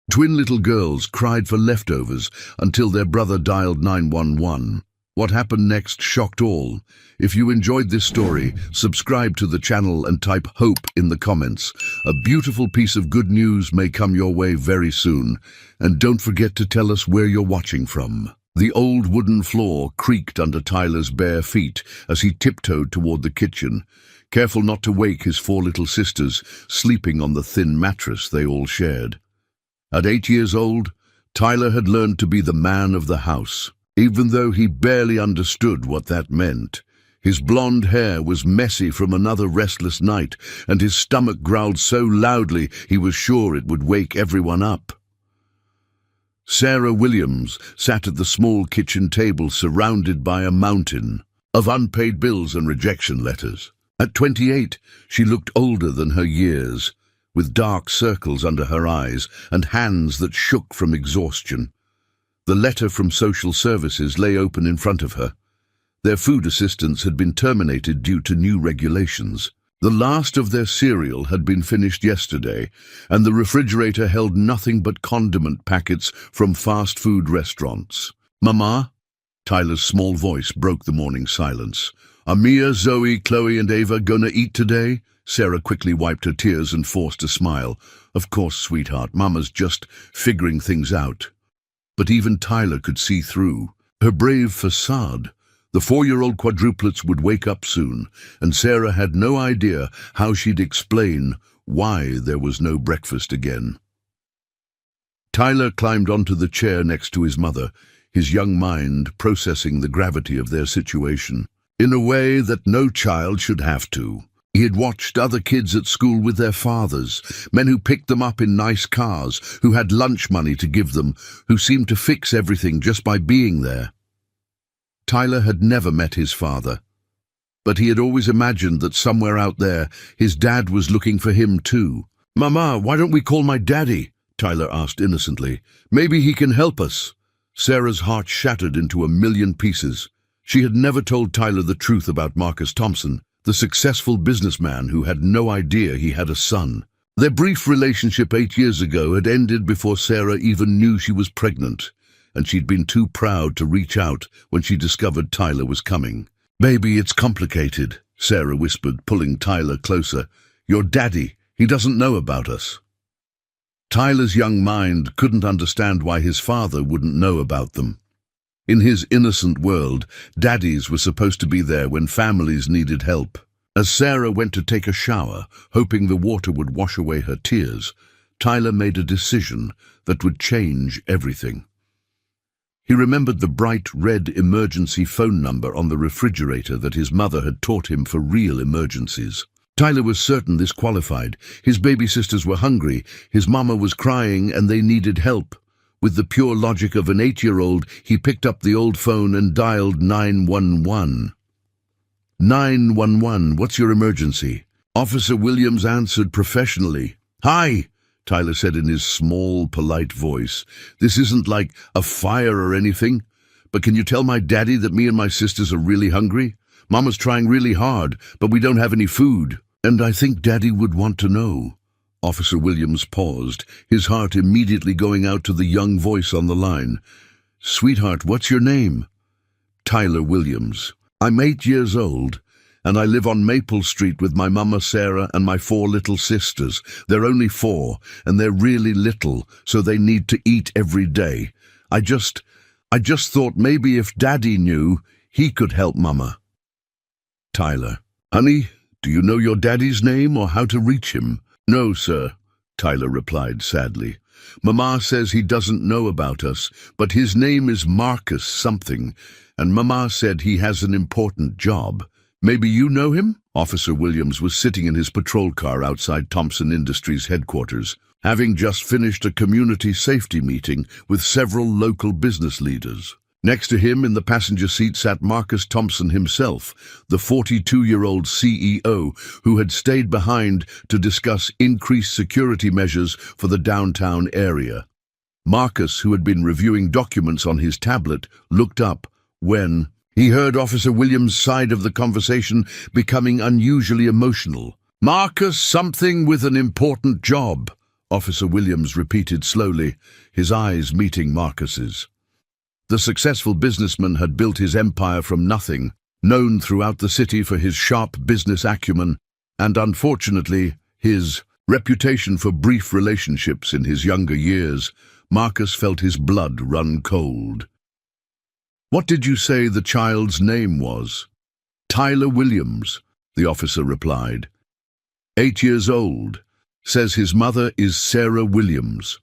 Twin little girls cried for leftovers until their brother dialed 911. What happened next shocked all. If you enjoyed this story, subscribe to the channel and type HOPE in the comments. A beautiful piece of good news may come your way very soon. And don't forget to tell us where you're watching from. The old wooden floor creaked under Tyler's bare feet as he tiptoed toward the kitchen, careful not to wake his 4 little sisters sleeping on the thin mattress they all shared. At 8 years old, Tyler had learned to be the man of the house, even though he barely understood what that meant. His blonde hair was messy from another restless night, and his stomach growled so loudly he was sure it would wake everyone up. Sarah Williams sat at the small kitchen table surrounded by a mountain of unpaid bills and rejection letters. At 28, she looked older than her years, with dark circles under her eyes and hands that shook from exhaustion. The letter from social services lay open in front of her. Their food assistance had been terminated due to new regulations. The last of their cereal had been finished yesterday, and the refrigerator held nothing but condiment packets from fast food restaurants. "Mama?" Tyler's small voice broke the morning silence. "Are Mia, Zoe, Chloe, and Ava gonna eat today?" Sarah quickly wiped her tears and forced a smile. "Of course, sweetheart, Mama's just figuring things out." But even Tyler could see through her brave facade. The 4-year-old quadruplets would wake up soon, and Sarah had no idea how she'd explain why there was no breakfast again. Tyler climbed onto the chair next to his mother, his young mind processing the gravity of their situation, in a way that no child should have to. He had watched other kids at school with their fathers, men who picked them up in nice cars, who had lunch money to give them, who seemed to fix everything just by being there. Tyler had never met his father, but he had always imagined that somewhere out there his dad was looking for him too. "Mama, why don't we call my daddy?" Tyler asked innocently. "Maybe he can help us." Sarah's heart shattered into a million pieces. She had never told Tyler the truth about Marcus Thompson, the successful businessman who had no idea he had a son. Their brief relationship 8 years ago had ended before Sarah even knew she was pregnant, and she'd been too proud to reach out when she discovered Tyler was coming. "Baby, it's complicated," Sarah whispered, pulling Tyler closer. "Your daddy, he doesn't know about us." Tyler's young mind couldn't understand why his father wouldn't know about them. In his innocent world, daddies were supposed to be there when families needed help. As Sarah went to take a shower, hoping the water would wash away her tears, Tyler made a decision that would change everything. He remembered the bright red emergency phone number on the refrigerator that his mother had taught him for real emergencies. Tyler was certain this qualified. His baby sisters were hungry, his mama was crying, and they needed help. With the pure logic of an 8-year-old, he picked up the old phone and dialed 911. 911, what's your emergency? Officer Williams answered professionally. "Hi," Tyler said in his small, polite voice. "This isn't like a fire or anything, but can you tell my daddy that me and my sisters are really hungry? Mama's trying really hard, but we don't have any food. And I think Daddy would want to know." Officer Williams paused, his heart immediately going out to the young voice on the line. "Sweetheart, what's your name?" "Tyler Williams. I'm 8 years old, and I live on Maple Street with my mama Sarah and my 4 little sisters. They're only 4, and they're really little, so they need to eat every day. I just thought maybe if Daddy knew, he could help Mama." Tyler: "Honey, do you know your daddy's name or how to reach him?" "No, sir," Tyler replied sadly. "Mama says he doesn't know about us, but his name is Marcus something, and Mama said he has an important job. Maybe you know him?" Officer Williams was sitting in his patrol car outside Thompson Industries headquarters, having just finished a community safety meeting with several local business leaders. Next to him in the passenger seat sat Marcus Thompson himself, the 42-year-old CEO who had stayed behind to discuss increased security measures for the downtown area. Marcus, who had been reviewing documents on his tablet, looked up when he heard Officer Williams' side of the conversation becoming unusually emotional. "Marcus, something with an important job," Officer Williams repeated slowly, his eyes meeting Marcus's. The successful businessman had built his empire from nothing, known throughout the city for his sharp business acumen, and unfortunately, his reputation for brief relationships in his younger years. Marcus felt his blood run cold. "What did you say the child's name was?" "Tyler Williams," the officer replied. 8 years old. Says his mother is Sarah Williams.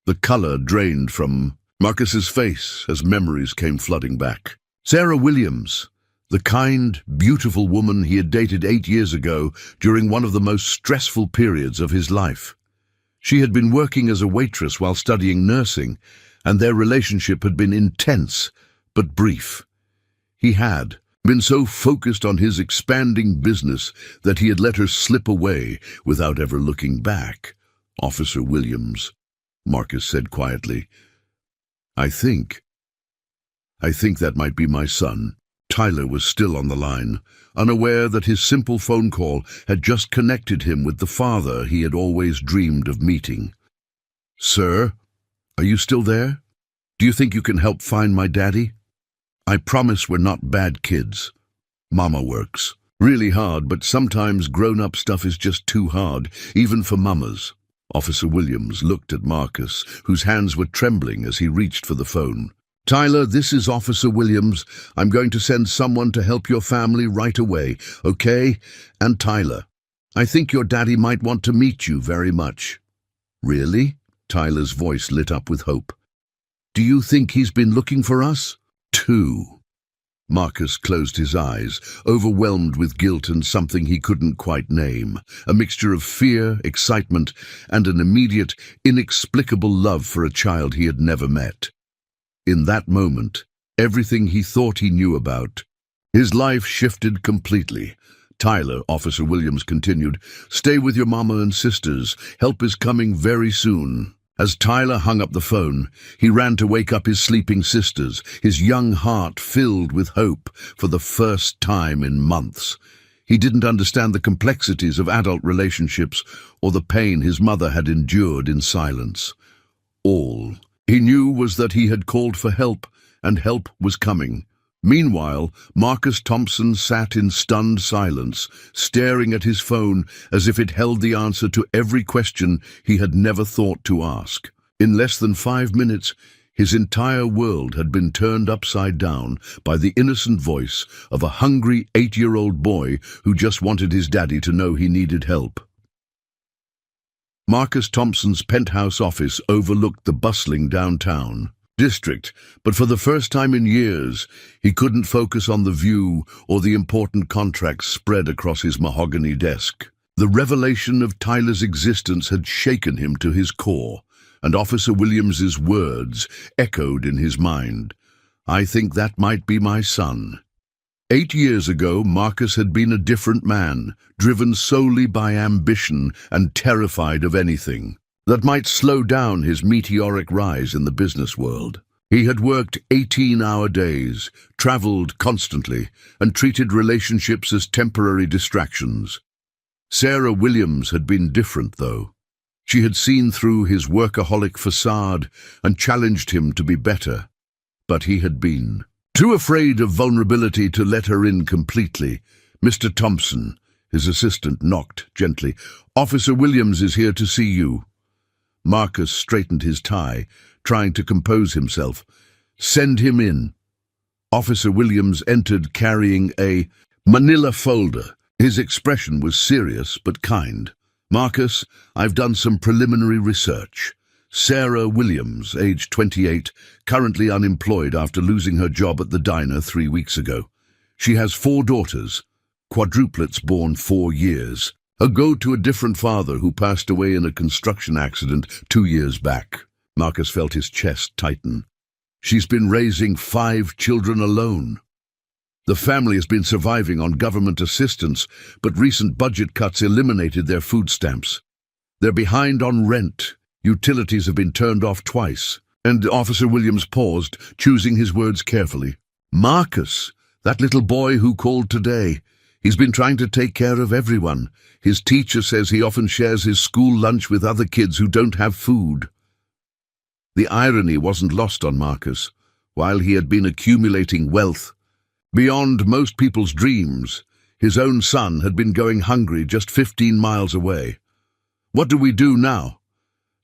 The color drained from Marcus's face as memories came flooding back. Sarah Williams, the kind, beautiful woman he had dated 8 years ago during one of the most stressful periods of his life. She had been working as a waitress while studying nursing, and their relationship had been intense but brief. He had been so focused on his expanding business that he had let her slip away without ever looking back. "Officer Williams," Marcus said quietly, I think that might be my son." Tyler was still on the line, unaware that his simple phone call had just connected him with the father he had always dreamed of meeting. "Sir, are you still there? Do you think you can help find my daddy? I promise we're not bad kids. Mama works really hard, but sometimes grown-up stuff is just too hard, even for mamas." Officer Williams looked at Marcus, whose hands were trembling as he reached for the phone. "Tyler, this is Officer Williams. I'm going to send someone to help your family right away, okay? And Tyler, I think your daddy might want to meet you very much." "Really?" Tyler's voice lit up with hope. "Do you think he's been looking for us?" "Too." Marcus closed his eyes, overwhelmed with guilt and something he couldn't quite name, a mixture of fear, excitement, and an immediate, inexplicable love for a child he had never met. In that moment, everything he thought he knew about his life shifted completely. "Tyler," Officer Williams continued, "stay with your mama and sisters. Help is coming very soon." As Tyler hung up the phone, he ran to wake up his sleeping sisters, his young heart filled with hope for the first time in months. He didn't understand the complexities of adult relationships or the pain his mother had endured in silence. All he knew was that he had called for help, and help was coming. Meanwhile, Marcus Thompson sat in stunned silence, staring at his phone as if it held the answer to every question he had never thought to ask. In less than 5 minutes, his entire world had been turned upside down by the innocent voice of a hungry 8-year-old boy who just wanted his daddy to know he needed help. Marcus Thompson's penthouse office overlooked the bustling downtown district, but for the first time in years, he couldn't focus on the view or the important contracts spread across his mahogany desk. The revelation of Tyler's existence had shaken him to his core, and Officer Williams's words echoed in his mind. "I think that might be my son." 8 years ago, Marcus had been a different man, driven solely by ambition and terrified of anything that might slow down his meteoric rise in the business world. He had worked 18-hour days, traveled constantly, and treated relationships as temporary distractions. Sarah Williams had been different, though. She had seen through his workaholic facade and challenged him to be better. But he had been too afraid of vulnerability to let her in completely. "Mr. Thompson," his assistant knocked gently. "Officer Williams is here to see you." Marcus straightened his tie, trying to compose himself. "Send him in." Officer Williams entered carrying a manila folder. His expression was serious but kind. "Marcus, I've done some preliminary research. Sarah Williams, age 28, currently unemployed after losing her job at the diner 3 weeks ago. She has 4 daughters, quadruplets born 4 years ago to a different father who passed away in a construction accident 2 years back." Marcus felt his chest tighten. "She's been raising 5 children alone. The family has been surviving on government assistance, but recent budget cuts eliminated their food stamps. They're behind on rent. Utilities have been turned off twice." And Officer Williams paused, choosing his words carefully. "Marcus, that little boy who called today, He's been trying to take care of everyone. His teacher says he often shares his school lunch with other kids who don't have food. The irony wasn't lost on Marcus. While he had been accumulating wealth beyond most people's dreams, his own son had been going hungry just 15 miles away. What do we do now?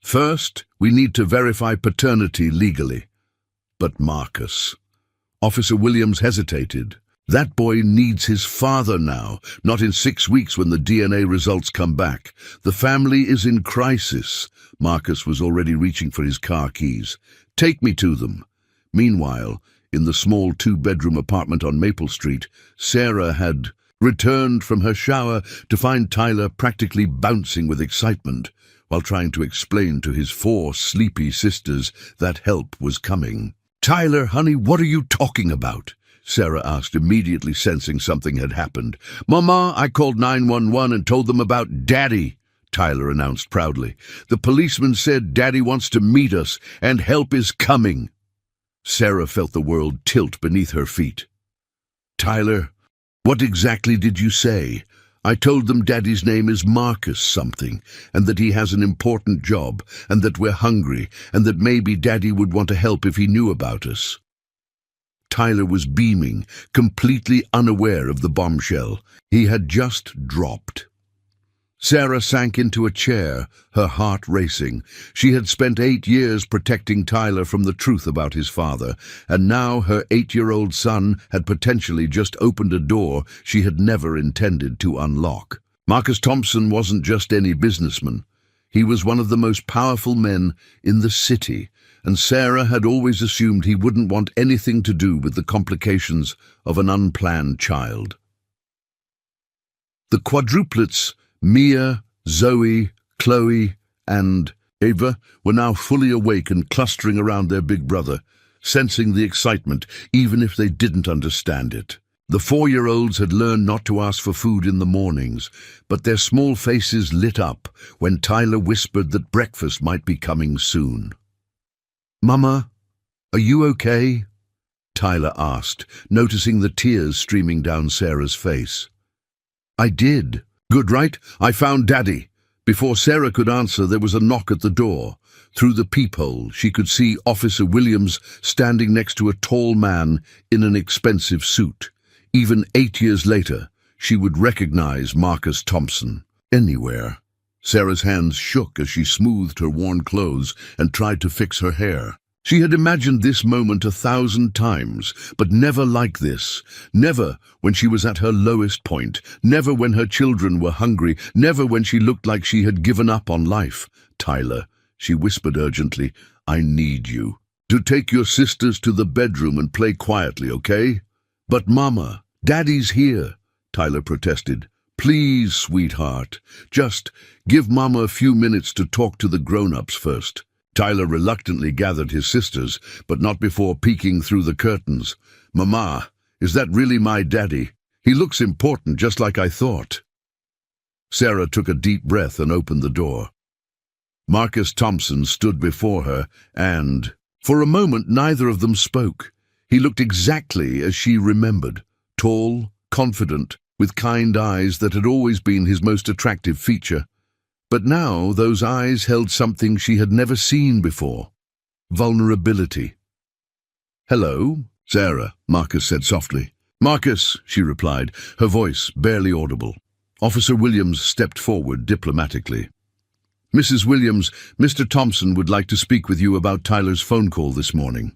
First, we need to verify paternity legally. But Marcus. Officer Williams hesitated. That boy needs his father now, not in 6 weeks when the DNA results come back. The family is in crisis. Marcus was already reaching for his car keys. Take me to them. Meanwhile, in the small 2-bedroom apartment on Maple Street, Sarah had returned from her shower to find Tyler practically bouncing with excitement while trying to explain to his 4 sleepy sisters that help was coming. "Tyler, honey, what are you talking about?" Sarah asked, immediately sensing something had happened. "Mama, I called 911 and told them about Daddy," Tyler announced proudly. "The policeman said Daddy wants to meet us and help is coming." Sarah felt the world tilt beneath her feet. "Tyler, what exactly did you say?" "I told them Daddy's name is Marcus something, and that he has an important job, and that we're hungry, and that maybe Daddy would want to help if he knew about us." Tyler was beaming, completely unaware of the bombshell he had just dropped. Sarah sank into a chair, her heart racing. She had spent 8 years protecting Tyler from the truth about his father, and now her 8-year-old son had potentially just opened a door she had never intended to unlock. Marcus Thompson wasn't just any businessman. He was one of the most powerful men in the city, and Sarah had always assumed he wouldn't want anything to do with the complications of an unplanned child. The quadruplets, Mia, Zoe, Chloe, and Ava, were now fully awake and clustering around their big brother, sensing the excitement, even if they didn't understand it. The 4-year-olds had learned not to ask for food in the mornings, but their small faces lit up when Tyler whispered that breakfast might be coming soon. "Mama, are you okay?" Tyler asked, noticing the tears streaming down Sarah's face. "I did." "Good, right? I found Daddy." Before Sarah could answer, there was a knock at the door. Through the peephole, she could see Officer Williams standing next to a tall man in an expensive suit. Even 8 years later, she would recognize Marcus Thompson anywhere. Sarah's hands shook as she smoothed her worn clothes and tried to fix her hair. She had imagined this moment 1,000 times, but never like this. Never when she was at her lowest point. Never when her children were hungry. Never when she looked like she had given up on life. "Tyler," she whispered urgently, "I need you to take your sisters to the bedroom and play quietly, okay?" "But Mama, Daddy's here," Tyler protested. "Please, sweetheart, just give Mama a few minutes to talk to the grown-ups first." Tyler reluctantly gathered his sisters, but not before peeking through the curtains. "Mama, is that really my Daddy? He looks important, just like I thought." Sarah took a deep breath and opened the door. Marcus Thompson stood before her, and, for a moment, neither of them spoke. He looked exactly as she remembered, tall, confident, with kind eyes that had always been his most attractive feature. But now those eyes held something she had never seen before: vulnerability. "Hello, Sarah," Marcus said softly. "Marcus," she replied, her voice barely audible. Officer Williams stepped forward diplomatically. "Mrs. Williams, Mr. Thompson would like to speak with you about Tyler's phone call this morning."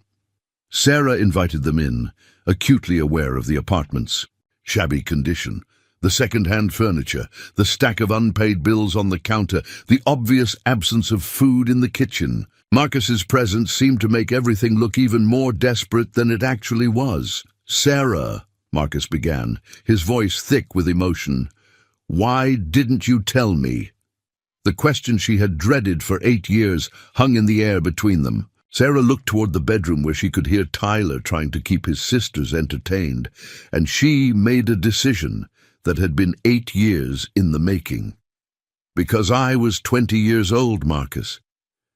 Sarah invited them in, acutely aware of the apartment's shabby condition. The second-hand furniture, the stack of unpaid bills on the counter, the obvious absence of food in the kitchen. Marcus's presence seemed to make everything look even more desperate than it actually was. "Sarah," Marcus began, his voice thick with emotion, "why didn't you tell me?" The question she had dreaded for 8 years hung in the air between them. Sarah looked toward the bedroom where she could hear Tyler trying to keep his sisters entertained, and she made a decision that had been 8 years in the making. "Because I was 20 years old, Marcus.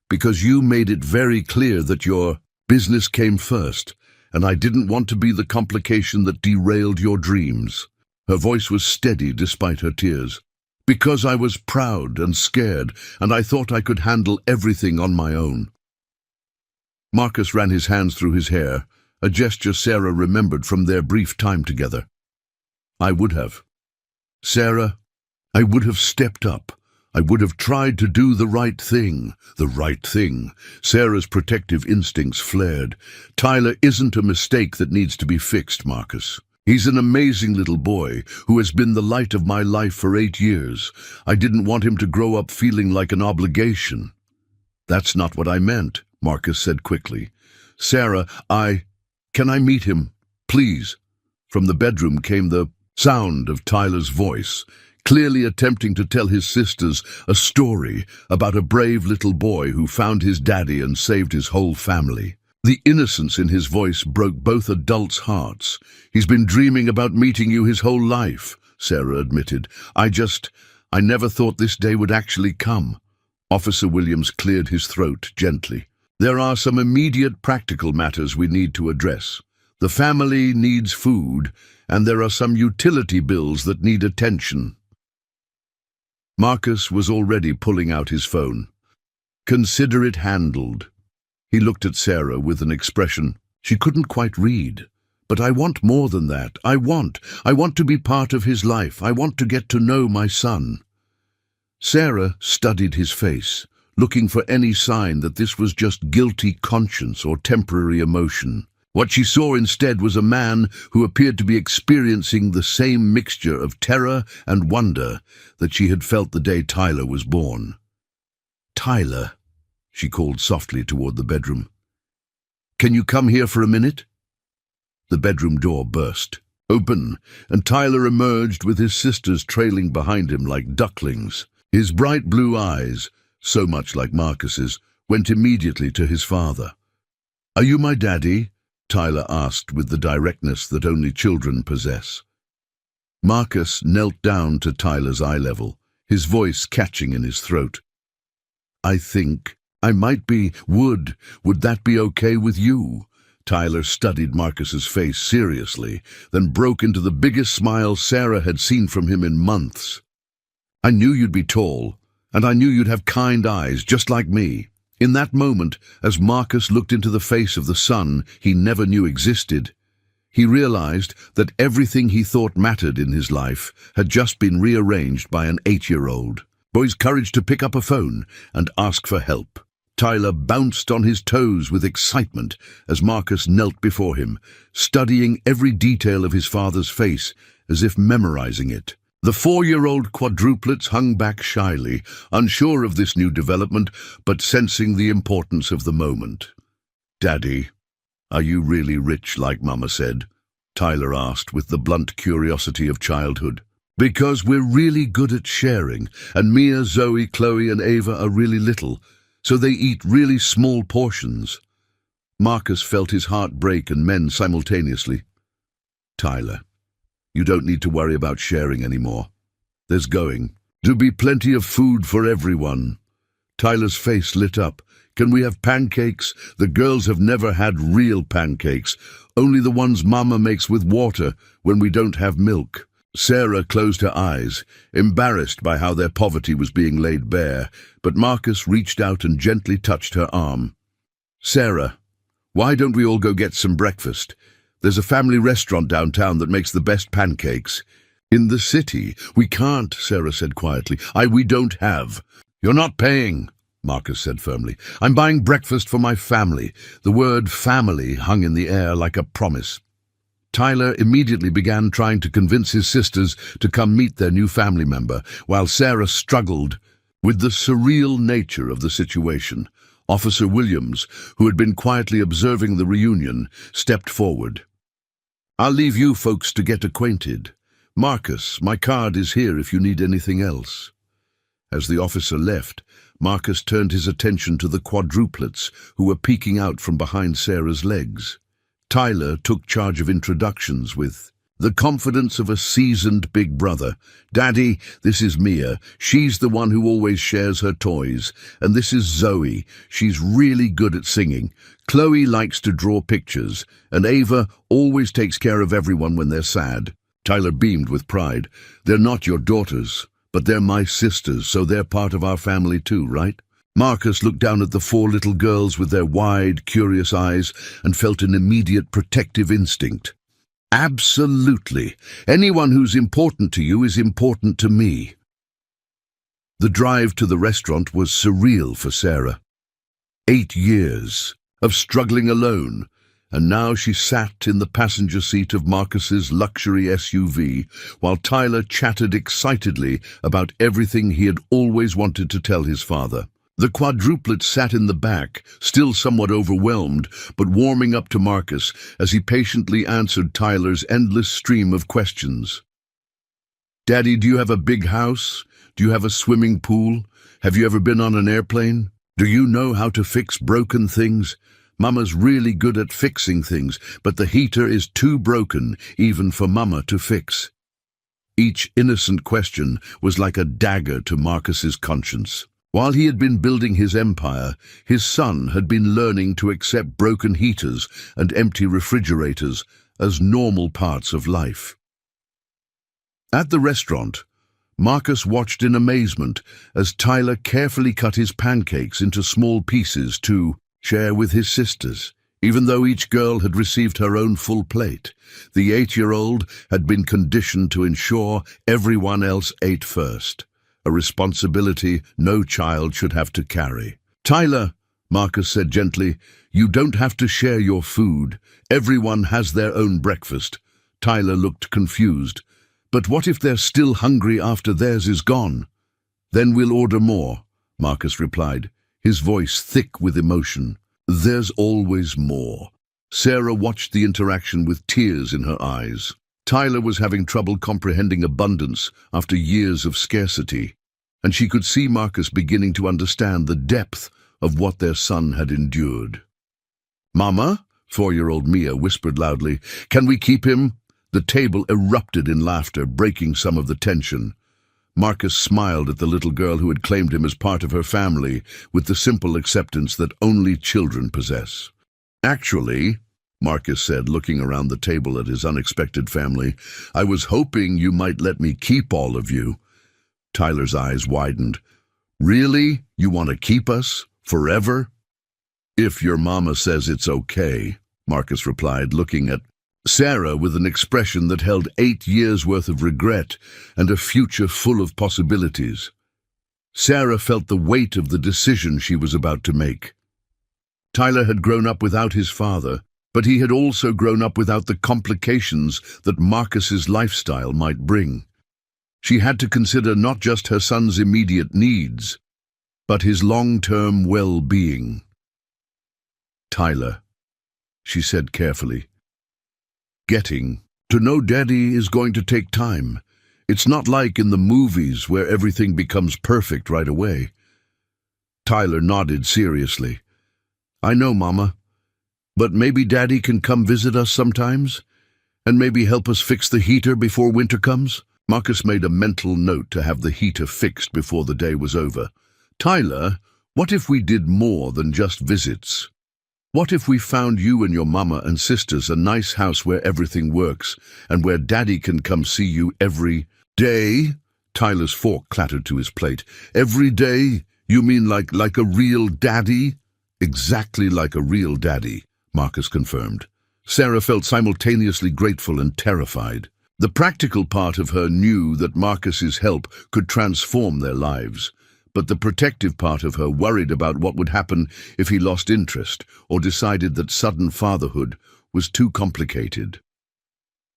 Because you made it very clear that your business came first, and I didn't want to be the complication that derailed your dreams." Her voice was steady despite her tears. Because I was proud and scared, and I thought I could handle everything on my own. Marcus ran his hands through his hair, a gesture Sarah remembered from their brief time together. I would have. Sarah, I would have stepped up. I would have tried to do the right thing. The right thing. Sarah's protective instincts flared. Tyler isn't a mistake that needs to be fixed, Marcus. He's an amazing little boy who has been the light of my life for 8 years. I didn't want him to grow up feeling like an obligation. That's not what I meant, Marcus said quickly. Sarah, Can I meet him, please? From the bedroom came the sound of Tyler's voice, clearly attempting to tell his sisters a story about a brave little boy who found his daddy and saved his whole family. The innocence in his voice broke both adults' hearts. He's been dreaming about meeting you his whole life, Sarah admitted. I never thought this day would actually come. Officer Williams cleared his throat gently. There are some immediate practical matters we need to address. The family needs food, and there are some utility bills that need attention. Marcus was already pulling out his phone. Consider it handled. He looked at Sarah with an expression she couldn't quite read. But I want more than that. I want to be part of his life. I want to get to know my son. Sarah studied his face, looking for any sign that this was just guilty conscience or temporary emotion. What she saw instead was a man who appeared to be experiencing the same mixture of terror and wonder that she had felt the day Tyler was born. Tyler, she called softly toward the bedroom. Can you come here for a minute? The bedroom door burst open, and Tyler emerged with his sisters trailing behind him like ducklings. His bright blue eyes, so much like Marcus's, went immediately to his father. Are you my daddy? Tyler asked with the directness that only children possess. Marcus knelt down to Tyler's eye level, his voice catching in his throat. I think I might be. Would that be okay with you? Tyler studied Marcus's face seriously, then broke into the biggest smile Sarah had seen from him in months. I knew you'd be tall, and I knew you'd have kind eyes, just like me. In that moment, as Marcus looked into the face of the son he never knew existed, he realized that everything he thought mattered in his life had just been rearranged by an 8-year-old. Boy's courage to pick up a phone and ask for help. Tyler bounced on his toes with excitement as Marcus knelt before him, studying every detail of his father's face as if memorizing it. The 4-year-old quadruplets hung back shyly, unsure of this new development, but sensing the importance of the moment. Daddy, are you really rich like Mama said? Tyler asked with the blunt curiosity of childhood. Because we're really good at sharing, and Mia, Zoe, Chloe, and Ava are really little, so they eat really small portions. Marcus felt his heart break and mend simultaneously. Tyler, you don't need to worry about sharing anymore. There's going to be plenty of food for everyone. Tyler's face lit up. Can we have pancakes? The girls have never had real pancakes, only the ones Mama makes with water when we don't have milk. Sarah closed her eyes, embarrassed by how their poverty was being laid bare, but Marcus reached out and gently touched her arm. Sarah, why don't we all go get some breakfast? There's a family restaurant downtown that makes the best pancakes. In the city, we can't, Sarah said quietly. We don't have. You're not paying, Marcus said firmly. I'm buying breakfast for my family. The word family hung in the air like a promise. Tyler immediately began trying to convince his sisters to come meet their new family member, while Sarah struggled with the surreal nature of the situation. Officer Williams, who had been quietly observing the reunion, stepped forward. I'll leave you folks to get acquainted. Marcus, my card is here if you need anything else. As the officer left, Marcus turned his attention to the quadruplets who were peeking out from behind Sarah's legs. Tyler took charge of introductions with the confidence of a seasoned big brother. Daddy, this is Mia. She's the one who always shares her toys. And this is Zoe. She's really good at singing. Chloe likes to draw pictures. And Ava always takes care of everyone when they're sad. Tyler beamed with pride. "They're not your daughters, but they're my sisters, so they're part of our family too, right?" Marcus looked down at the four little girls with their wide, curious eyes and felt an immediate protective instinct. "Absolutely. Anyone who's important to you is important to me." The drive to the restaurant was surreal for Sarah. 8 years of struggling alone, and now she sat in the passenger seat of Marcus's luxury SUV while Tyler chatted excitedly about everything he had always wanted to tell his father. The quadruplets sat in the back, still somewhat overwhelmed, but warming up to Marcus as he patiently answered Tyler's endless stream of questions. "Daddy, do you have a big house? Do you have a swimming pool? Have you ever been on an airplane? Do you know how to fix broken things? Mama's really good at fixing things, but the heater is too broken even for Mama to fix." Each innocent question was like a dagger to Marcus's conscience. While he had been building his empire, his son had been learning to accept broken heaters and empty refrigerators as normal parts of life. At the restaurant, Marcus watched in amazement as Tyler carefully cut his pancakes into small pieces to share with his sisters. Even though each girl had received her own full plate, the 8-year-old had been conditioned to ensure everyone else ate first, a responsibility no child should have to carry. "Tyler," Marcus said gently, "you don't have to share your food. Everyone has their own breakfast." Tyler looked confused. "But what if they're still hungry after theirs is gone?" "Then we'll order more," Marcus replied, his voice thick with emotion. "There's always more." Sarah watched the interaction with tears in her eyes. Tyler was having trouble comprehending abundance after years of scarcity, and she could see Marcus beginning to understand the depth of what their son had endured. "Mama," 4-year-old Mia whispered loudly, "can we keep him?" The table erupted in laughter, breaking some of the tension. Marcus smiled at the little girl who had claimed him as part of her family with the simple acceptance that only children possess. "Actually," Marcus said, looking around the table at his unexpected family, "I was hoping you might let me keep all of you." Tyler's eyes widened. "Really? You want to keep us? Forever?" "If your mama says it's okay," Marcus replied, looking at Sarah with an expression that held 8 years' worth of regret and a future full of possibilities. Sarah felt the weight of the decision she was about to make. Tyler had grown up without his father, but he had also grown up without the complications that Marcus's lifestyle might bring. She had to consider not just her son's immediate needs, but his long-term well-being. "Tyler," she said carefully, "getting to know Daddy is going to take time. It's not like in the movies where everything becomes perfect right away." Tyler nodded seriously. "I know, Mama, but maybe Daddy can come visit us sometimes, and maybe help us fix the heater before winter comes." Marcus made a mental note to have the heater fixed before the day was over. "Tyler, what if we did more than just visits? What if we found you and your mama and sisters a nice house where everything works and where Daddy can come see you every day?" Tyler's fork clattered to his plate. "Every day? You mean like a real daddy?" "Exactly like a real daddy," Marcus confirmed. Sarah felt simultaneously grateful and terrified. The practical part of her knew that Marcus's help could transform their lives, but the protective part of her worried about what would happen if he lost interest or decided that sudden fatherhood was too complicated.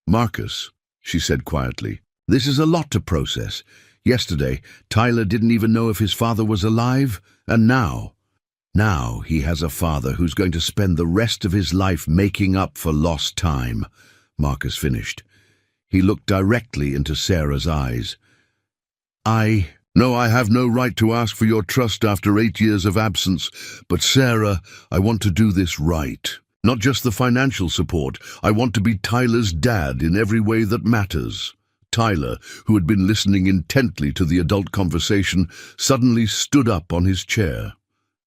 "Marcus," she said quietly, "this is a lot to process. Yesterday, Tyler didn't even know if his father was alive, and now he has a father who's going to spend the rest of his life making up for lost time," Marcus finished. He looked directly into Sarah's eyes. I have no right to ask for your trust after 8 years of absence, but Sarah, I want to do this right. Not just the financial support. I want to be Tyler's dad in every way that matters." Tyler, who had been listening intently to the adult conversation, suddenly stood up on his chair.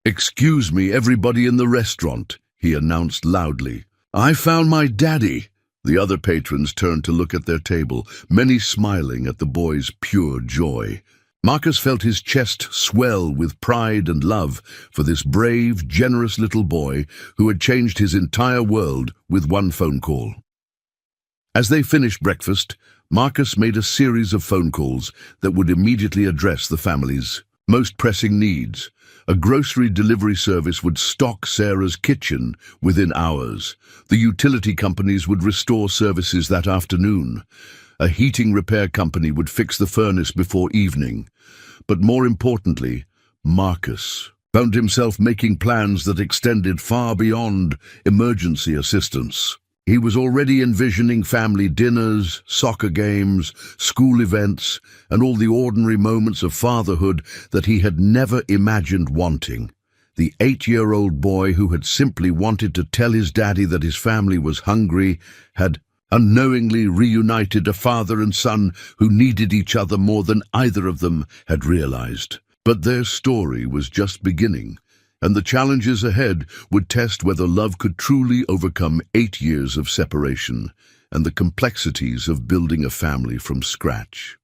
"Excuse me, everybody in the restaurant," he announced loudly. "I found my daddy." The other patrons turned to look at their table, many smiling at the boy's pure joy. Marcus felt his chest swell with pride and love for this brave, generous little boy who had changed his entire world with one phone call. As they finished breakfast, Marcus made a series of phone calls that would immediately address the family's most pressing needs. A grocery delivery service would stock Sarah's kitchen within hours. The utility companies would restore services that afternoon. A heating repair company would fix the furnace before evening. But more importantly, Marcus found himself making plans that extended far beyond emergency assistance. He was already envisioning family dinners, soccer games, school events, and all the ordinary moments of fatherhood that he had never imagined wanting. The 8-year-old boy who had simply wanted to tell his daddy that his family was hungry had unknowingly reunited a father and son who needed each other more than either of them had realized. But their story was just beginning, and the challenges ahead would test whether love could truly overcome 8 years of separation and the complexities of building a family from scratch.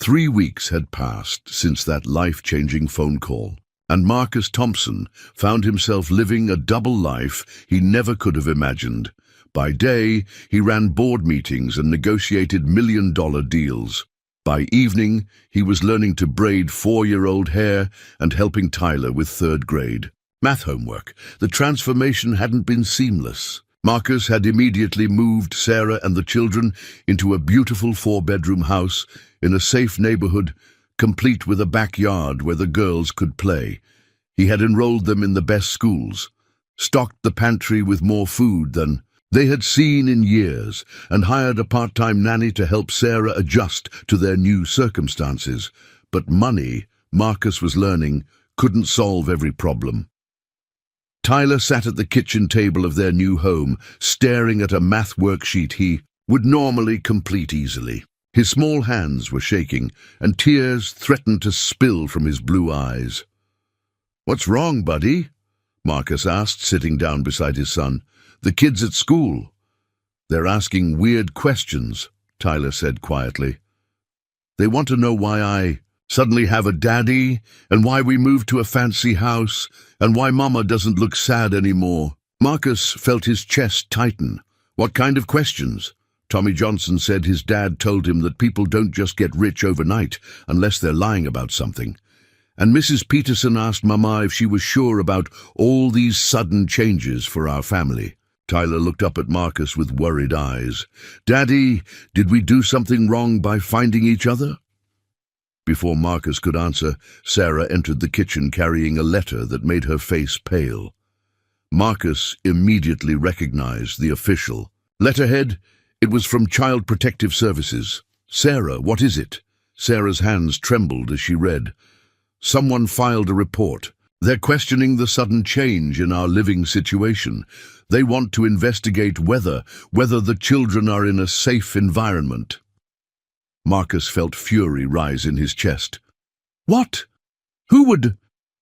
3 weeks had passed since that life-changing phone call, and Marcus Thompson found himself living a double life he never could have imagined. By day, he ran board meetings and negotiated million-dollar deals. By evening, he was learning to braid 4-year-old hair and helping Tyler with 3rd grade math homework. The transformation hadn't been seamless. Marcus had immediately moved Sarah and the children into a beautiful 4-bedroom house in a safe neighborhood, complete with a backyard where the girls could play. He had enrolled them in the best schools, stocked the pantry with more food than they had seen in years, and hired a part-time nanny to help Sarah adjust to their new circumstances. But money, Marcus was learning, couldn't solve every problem. Tyler sat at the kitchen table of their new home, staring at a math worksheet he would normally complete easily. His small hands were shaking, and tears threatened to spill from his blue eyes. "What's wrong, buddy?" Marcus asked, sitting down beside his son. "The kids at school. They're asking weird questions," Tyler said quietly. "They want to know why I suddenly have a daddy, and why we moved to a fancy house, and why Mama doesn't look sad anymore." Marcus felt his chest tighten. "What kind of questions?" Tommy Johnson said his dad told him that people don't just get rich overnight unless they're lying about something. And Mrs. Peterson asked Mama if she was sure about all these sudden changes for our family. Tyler looked up at Marcus with worried eyes. "Daddy, did we do something wrong by finding each other?" Before Marcus could answer, Sarah entered the kitchen carrying a letter that made her face pale. Marcus immediately recognized the official letterhead. It was from Child Protective Services. "Sarah, what is it?" Sarah's hands trembled as she read. "Someone filed a report. They're questioning the sudden change in our living situation. They want to investigate whether the children are in a safe environment." Marcus felt fury rise in his chest. "What? Who would—"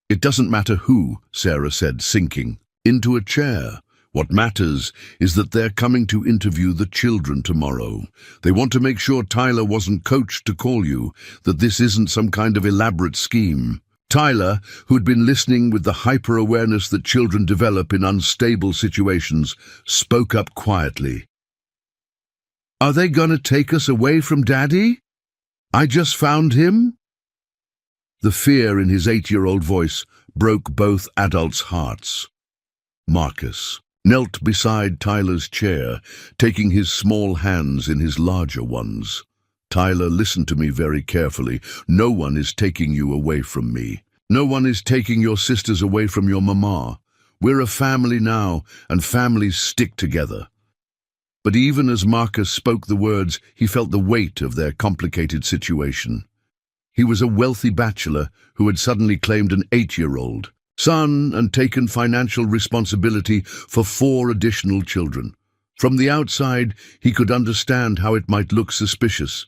"It doesn't matter who," Sarah said, sinking into a chair. "What matters is that they're coming to interview the children tomorrow. They want to make sure Tyler wasn't coached to call you, that this isn't some kind of elaborate scheme." Tyler, who'd been listening with the hyper-awareness that children develop in unstable situations, spoke up quietly. "Are they gonna take us away from Daddy? I just found him?" The fear in his 8-year-old voice broke both adults' hearts. Marcus knelt beside Tyler's chair, taking his small hands in his larger ones. "Tyler, listen to me very carefully. No one is taking you away from me. No one is taking your sisters away from your mama. We're a family now, and families stick together." But even as Marcus spoke the words, he felt the weight of their complicated situation. He was a wealthy bachelor who had suddenly claimed an 8-year-old son and taken financial responsibility for 4 additional children. From the outside, he could understand how it might look suspicious.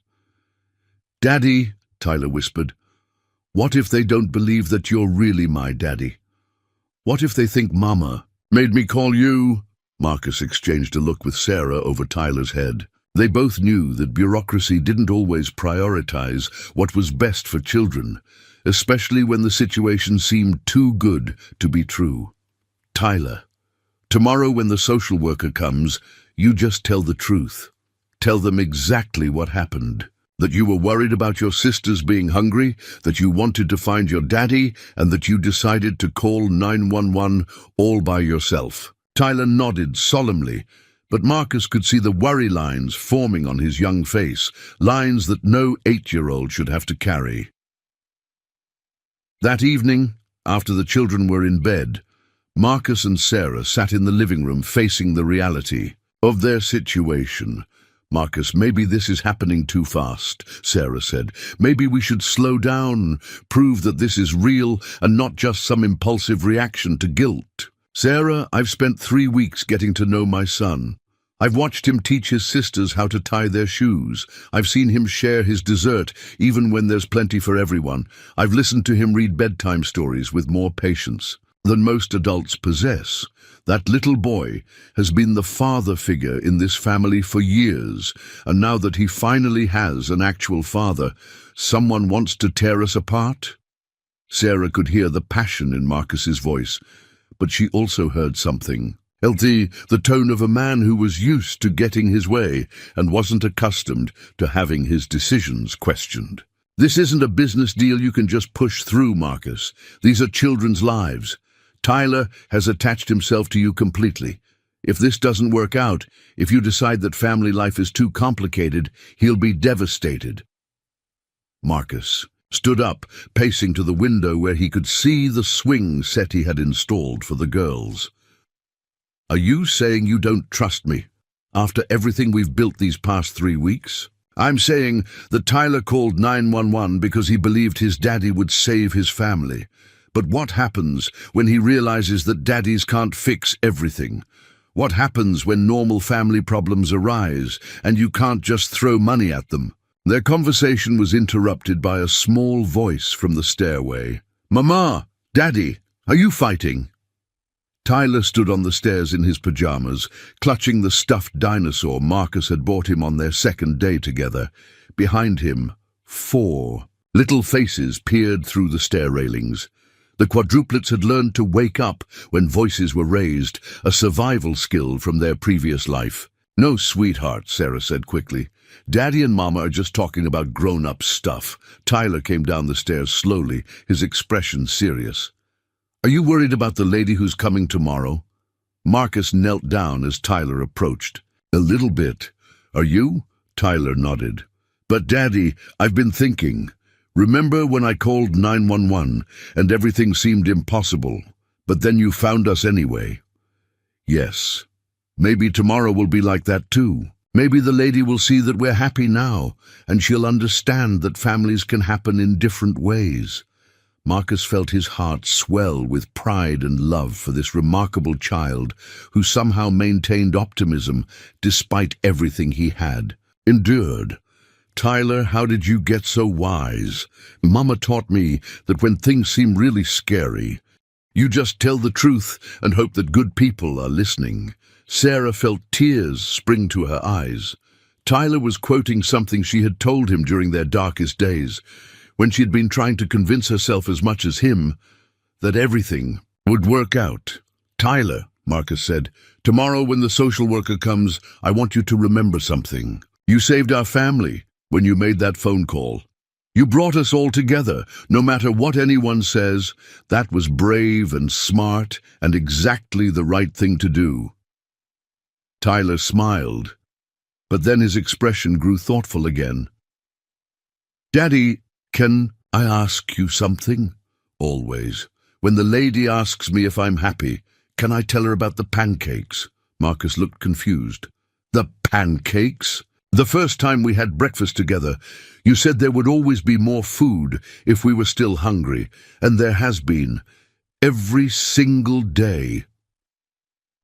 "Daddy," Tyler whispered, "what if they don't believe that you're really my daddy? What if they think Mama made me call you?" Marcus exchanged a look with Sarah over Tyler's head. They both knew that bureaucracy didn't always prioritize what was best for children, especially when the situation seemed too good to be true. Tyler, tomorrow when the social worker comes, you just tell the truth. Tell them exactly what happened. That you were worried about your sisters being hungry, that you wanted to find your daddy, and that you decided to call 911 all by yourself. Tyler nodded solemnly, but Marcus could see the worry lines forming on his young face, lines that no 8-year-old should have to carry. That evening, after the children were in bed, Marcus and Sarah sat in the living room facing the reality of their situation. "Marcus, maybe this is happening too fast," Sarah said. "Maybe we should slow down, prove that this is real and not just some impulsive reaction to guilt." "Sarah, I've spent 3 weeks getting to know my son. I've watched him teach his sisters how to tie their shoes. I've seen him share his dessert, even when there's plenty for everyone. I've listened to him read bedtime stories with more patience than most adults possess. That little boy has been the father figure in this family for years, and now that he finally has an actual father, someone wants to tear us apart?" Sarah could hear the passion in Marcus's voice, but she also heard something. The tone of a man who was used to getting his way and wasn't accustomed to having his decisions questioned. "This isn't a business deal you can just push through, Marcus. These are children's lives. Tyler has attached himself to you completely. If this doesn't work out, if you decide that family life is too complicated, he'll be devastated." Marcus stood up, pacing to the window where he could see the swing set he had installed for the girls. "Are you saying you don't trust me, after everything we've built these past 3 weeks? I'm saying that Tyler called 911 because he believed his daddy would save his family. But what happens when he realizes that daddies can't fix everything? What happens when normal family problems arise and you can't just throw money at them?" Their conversation was interrupted by a small voice from the stairway. "Mama, Daddy, are you fighting?" Tyler stood on the stairs in his pajamas, clutching the stuffed dinosaur Marcus had bought him on their second day together. Behind him, 4 little faces peered through the stair railings. The quadruplets had learned to wake up when voices were raised, a survival skill from their previous life. "No, sweetheart," Sarah said quickly. "Daddy and Mama are just talking about grown-up stuff." Tyler came down the stairs slowly, his expression serious. "Are you worried about the lady who's coming tomorrow?" Marcus knelt down as Tyler approached. "A little bit. Are you?" Tyler nodded. "But Daddy, I've been thinking. Remember when I called 911 and everything seemed impossible, but then you found us anyway?" "Yes. Maybe tomorrow will be like that too. Maybe the lady will see that we're happy now, and she'll understand that families can happen in different ways." Marcus felt his heart swell with pride and love for this remarkable child who somehow maintained optimism despite everything he had endured. "Tyler, how did you get so wise? Mama taught me that when things seem really scary, you just tell the truth and hope that good people are listening." Sarah felt tears spring to her eyes. Tyler was quoting something she had told him during their darkest days, when she had been trying to convince herself as much as him that everything would work out. "Tyler," Marcus said, "tomorrow when the social worker comes, I want you to remember something. You saved our family when you made that phone call. You brought us all together, no matter what anyone says. That was brave and smart and exactly the right thing to do." Tyler smiled, but then his expression grew thoughtful again. "Daddy, can I ask you something?" "Always. When the lady asks me if I'm happy, can I tell her about the pancakes?" Marcus looked confused. "The pancakes? The first time we had breakfast together, you said there would always be more food if we were still hungry, and there has been, every single day."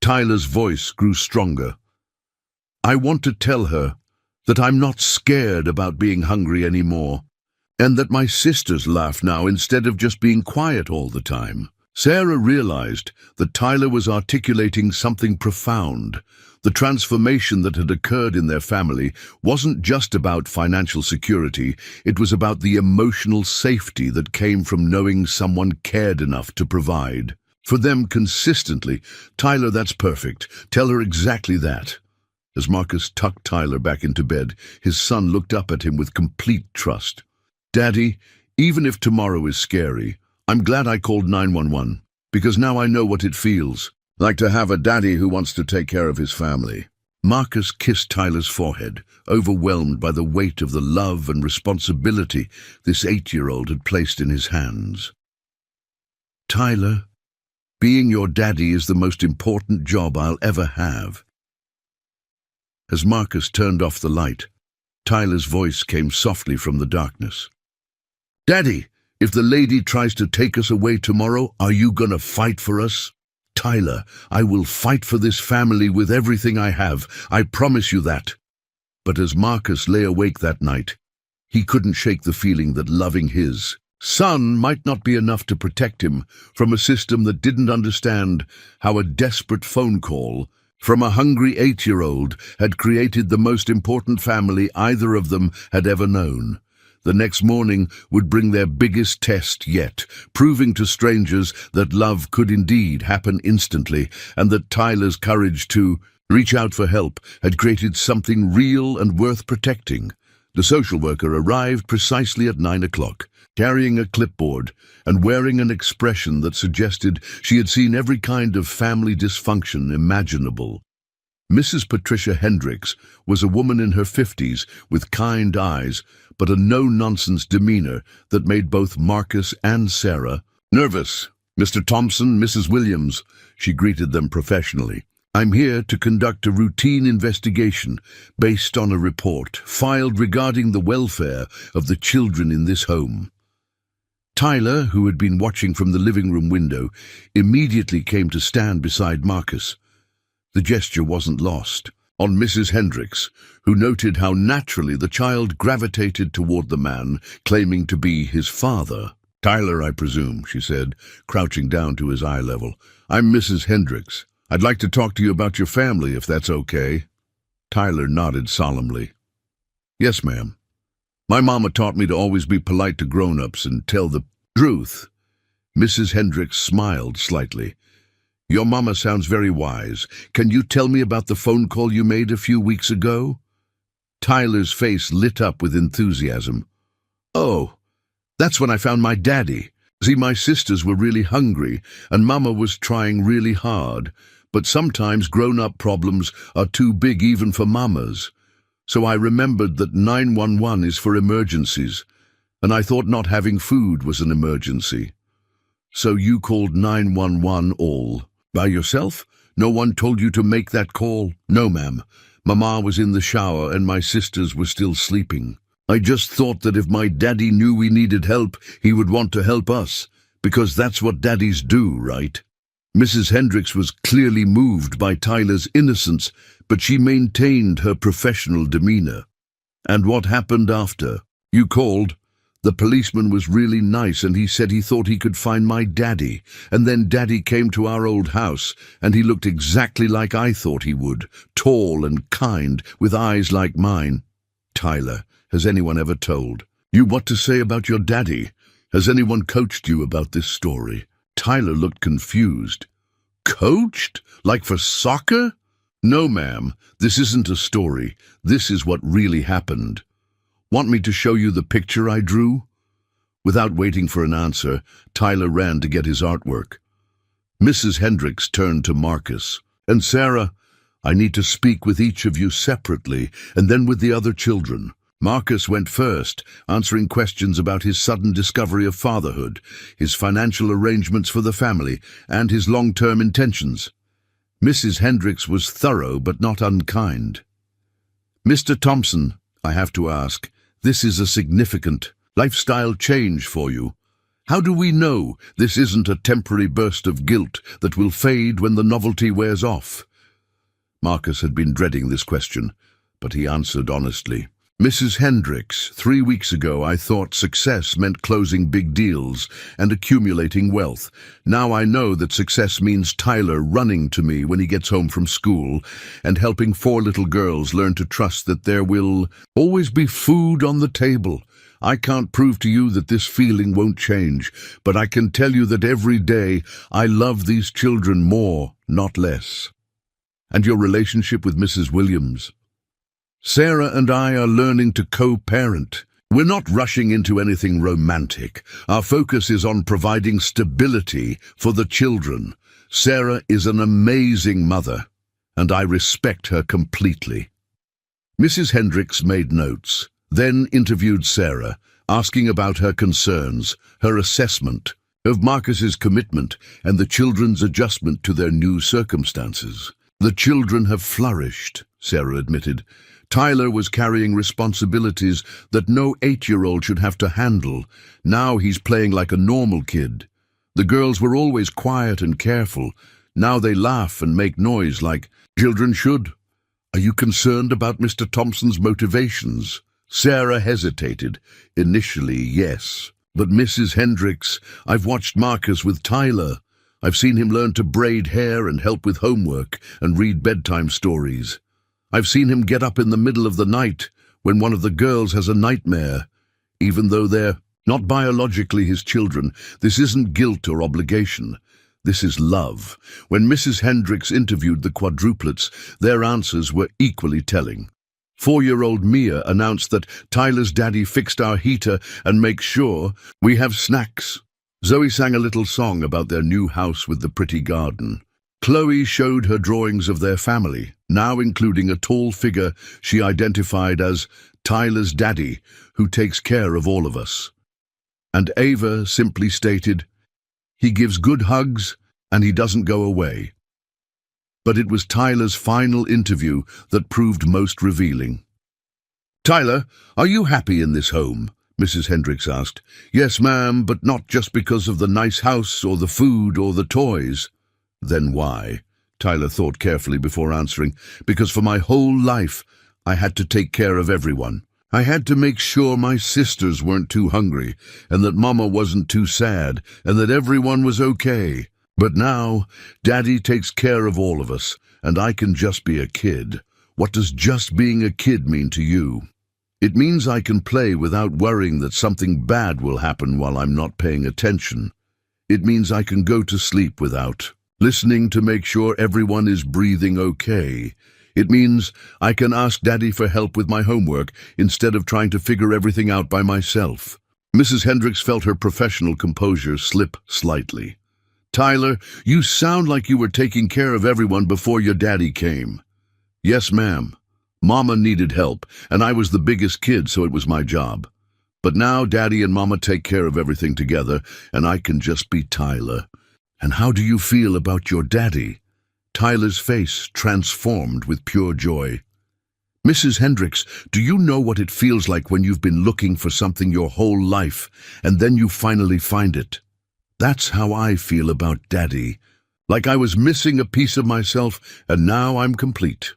Tyler's voice grew stronger. "I want to tell her that I'm not scared about being hungry anymore, and that my sisters laugh now instead of just being quiet all the time." Sarah realized that Tyler was articulating something profound. The transformation that had occurred in their family wasn't just about financial security, it was about the emotional safety that came from knowing someone cared enough to provide. For them consistently, "Tyler, that's perfect. Tell her exactly that." As Marcus tucked Tyler back into bed, his son looked up at him with complete trust. "Daddy, even if tomorrow is scary, I'm glad I called 911, because now I know what it feels like to have a daddy who wants to take care of his family." Marcus kissed Tyler's forehead, overwhelmed by the weight of the love and responsibility this 8-year-old had placed in his hands. "Tyler, being your daddy is the most important job I'll ever have." As Marcus turned off the light, Tyler's voice came softly from the darkness. "Daddy, if the lady tries to take us away tomorrow, are you gonna fight for us?" "Tyler, I will fight for this family with everything I have. I promise you that." But as Marcus lay awake that night, he couldn't shake the feeling that loving his son might not be enough to protect him from a system that didn't understand how a desperate phone call from a hungry 8-year-old had created the most important family either of them had ever known. The next morning would bring their biggest test yet, proving to strangers that love could indeed happen instantly, and that Tyler's courage to reach out for help had created something real and worth protecting. The social worker arrived precisely at 9 o'clock, carrying a clipboard and wearing an expression that suggested she had seen every kind of family dysfunction imaginable. Mrs. Patricia Hendricks was a woman in her 50s with kind eyes, but a no-nonsense demeanor that made both Marcus and Sarah nervous. "Mr. Thompson, Mrs. Williams," she greeted them professionally. "I'm here to conduct a routine investigation based on a report filed regarding the welfare of the children in this home." Tyler, who had been watching from the living room window, immediately came to stand beside Marcus. The gesture wasn't lost on Mrs. Hendricks, who noted how naturally the child gravitated toward the man claiming to be his father. "Tyler, I presume," she said, crouching down to his eye level. "I'm Mrs. Hendricks. I'd like to talk to you about your family, if that's okay." Tyler nodded solemnly. "Yes, ma'am. My mama taught me to always be polite to grown-ups and tell the truth." Mrs. Hendricks smiled slightly. "Your mama sounds very wise. Can you tell me about the phone call you made a few weeks ago?" Tyler's face lit up with enthusiasm. "Oh, that's when I found my daddy. See, my sisters were really hungry, and Mama was trying really hard, but sometimes grown-up problems are too big even for mamas. So I remembered that 911 is for emergencies, and I thought not having food was an emergency. So you called 911 all by yourself? No one told you to make that call?" "No, ma'am. Mama was in the shower and my sisters were still sleeping. I just thought that if my daddy knew we needed help, he would want to help us, because that's what daddies do, right?" Mrs. Hendricks was clearly moved by Tyler's innocence, but she maintained her professional demeanor. "And what happened after? You called? The policeman was really nice and he said he thought he could find my daddy, and then daddy came to our old house and he looked exactly like I thought he would, tall and kind, with eyes like mine." "Tyler, has anyone ever told you what to say about your daddy? Has anyone coached you about this story?" Tyler looked confused. "Coached? Like for soccer?" "No, ma'am. This isn't a story. This is what really happened. Want me to show you the picture I drew?" Without waiting for an answer, Tyler ran to get his artwork. Mrs. Hendricks turned to Marcus. "And Sarah, I need to speak with each of you separately, and then with the other children." Marcus went first, answering questions about his sudden discovery of fatherhood, his financial arrangements for the family, and his long-term intentions. Mrs. Hendricks was thorough but not unkind. "Mr. Thompson, I have to ask, this is a significant lifestyle change for you. How do we know this isn't a temporary burst of guilt that will fade when the novelty wears off?" Marcus had been dreading this question, but he answered honestly. Mrs. Hendricks, 3 weeks ago I thought success meant closing big deals and accumulating wealth. Now I know that success means Tyler running to me when he gets home from school and helping 4 little girls learn to trust that there will always be food on the table. I can't prove to you that this feeling won't change, but I can tell you that every day I love these children more, not less. And your relationship with Mrs. Williams? Sarah and I are learning to co-parent. We're not rushing into anything romantic. Our focus is on providing stability for the children. Sarah is an amazing mother, and I respect her completely. Mrs. Hendricks made notes, then interviewed Sarah, asking about her concerns, her assessment of Marcus's commitment, and the children's adjustment to their new circumstances. The children have flourished, Sarah admitted. Tyler was carrying responsibilities that no 8-year-old should have to handle. Now he's playing like a normal kid. The girls were always quiet and careful. Now they laugh and make noise like children should. Are you concerned about Mr. Thompson's motivations? Sarah hesitated. Initially, yes. But Mrs. Hendricks, I've watched Marcus with Tyler. I've seen him learn to braid hair and help with homework and read bedtime stories. I've seen him get up in the middle of the night when one of the girls has a nightmare. Even though they're not biologically his children, this isn't guilt or obligation. This is love. When Mrs. Hendricks interviewed the quadruplets, their answers were equally telling. 4-year-old Mia announced that Tyler's daddy fixed our heater and makes sure we have snacks. Zoe sang a little song about their new house with the pretty garden. Chloe showed her drawings of their family, now including a tall figure she identified as Tyler's daddy, who takes care of all of us. And Ava simply stated, he gives good hugs and he doesn't go away. But it was Tyler's final interview that proved most revealing. Tyler, are you happy in this home? Mrs. Hendricks asked. Yes, ma'am, but not just because of the nice house or the food or the toys. Then why? Tyler thought carefully before answering. Because for my whole life, I had to take care of everyone. I had to make sure my sisters weren't too hungry, and that Mama wasn't too sad, and that everyone was okay. But now, Daddy takes care of all of us, and I can just be a kid. What does just being a kid mean to you? It means I can play without worrying that something bad will happen while I'm not paying attention. It means I can go to sleep without listening to make sure everyone is breathing okay. It means I can ask Daddy for help with my homework instead of trying to figure everything out by myself. Mrs. Hendricks felt her professional composure slip slightly. Tyler, you sound like you were taking care of everyone before your daddy came. Yes, ma'am. Mama needed help, and I was the biggest kid, so it was my job. But now Daddy and Mama take care of everything together, and I can just be Tyler. And how do you feel about your daddy? Tyler's face transformed with pure joy. Mrs. Hendricks, do you know what it feels like when you've been looking for something your whole life, and then you finally find it? That's how I feel about Daddy. Like I was missing a piece of myself, and now I'm complete.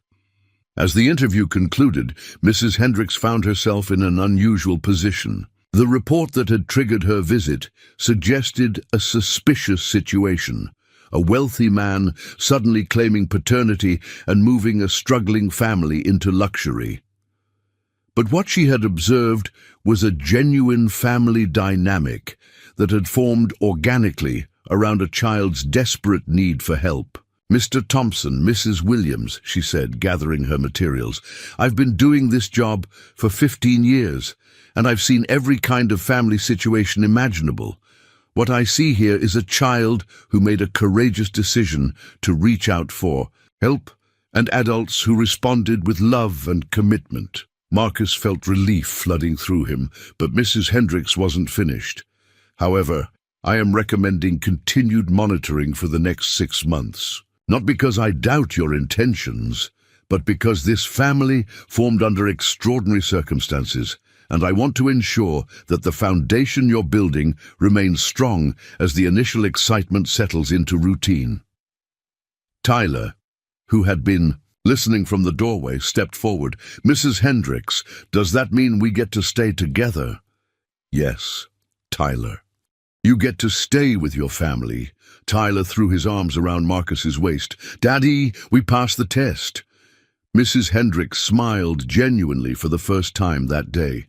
As the interview concluded, Mrs. Hendricks found herself in an unusual position. The report that had triggered her visit suggested a suspicious situation. A wealthy man suddenly claiming paternity and moving a struggling family into luxury. But what she had observed was a genuine family dynamic that had formed organically around a child's desperate need for help. Mr. Thompson, Mrs. Williams, she said, gathering her materials, I've been doing this job for 15 years, and I've seen every kind of family situation imaginable. What I see here is a child who made a courageous decision to reach out for help, and adults who responded with love and commitment. Marcus felt relief flooding through him, but Mrs. Hendricks wasn't finished. However, I am recommending continued monitoring for the next 6 months. Not because I doubt your intentions, but because this family formed under extraordinary circumstances, and I want to ensure that the foundation you're building remains strong as the initial excitement settles into routine. Tyler, who had been listening from the doorway, stepped forward. "Mrs. Hendricks, does that mean we get to stay together?" "Yes, Tyler. You get to stay with your family." Tyler threw his arms around Marcus's waist. "Daddy, we passed the test." Mrs. Hendricks smiled genuinely for the first time that day.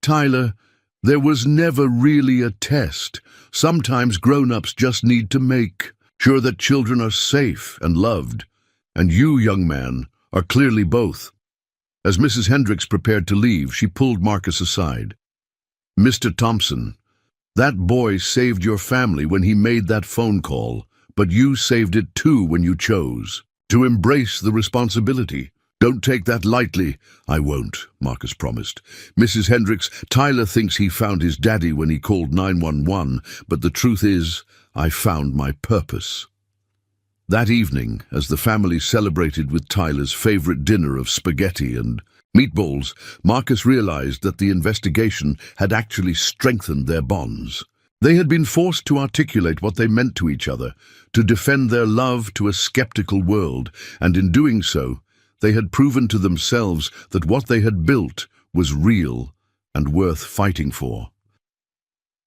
"Tyler, there was never really a test. Sometimes grown-ups just need to make sure that children are safe and loved. And you, young man, are clearly both." As Mrs. Hendricks prepared to leave, she pulled Marcus aside. "Mr. Thompson, that boy saved your family when he made that phone call, but you saved it too when you chose to embrace the responsibility. Don't take that lightly." "I won't," Marcus promised. "Mrs. Hendricks, Tyler thinks he found his daddy when he called 911, but the truth is, I found my purpose." That evening, as the family celebrated with Tyler's favorite dinner of spaghetti and meatballs, Marcus realized that the investigation had actually strengthened their bonds. They had been forced to articulate what they meant to each other, to defend their love to a skeptical world, and in doing so, they had proven to themselves that what they had built was real and worth fighting for.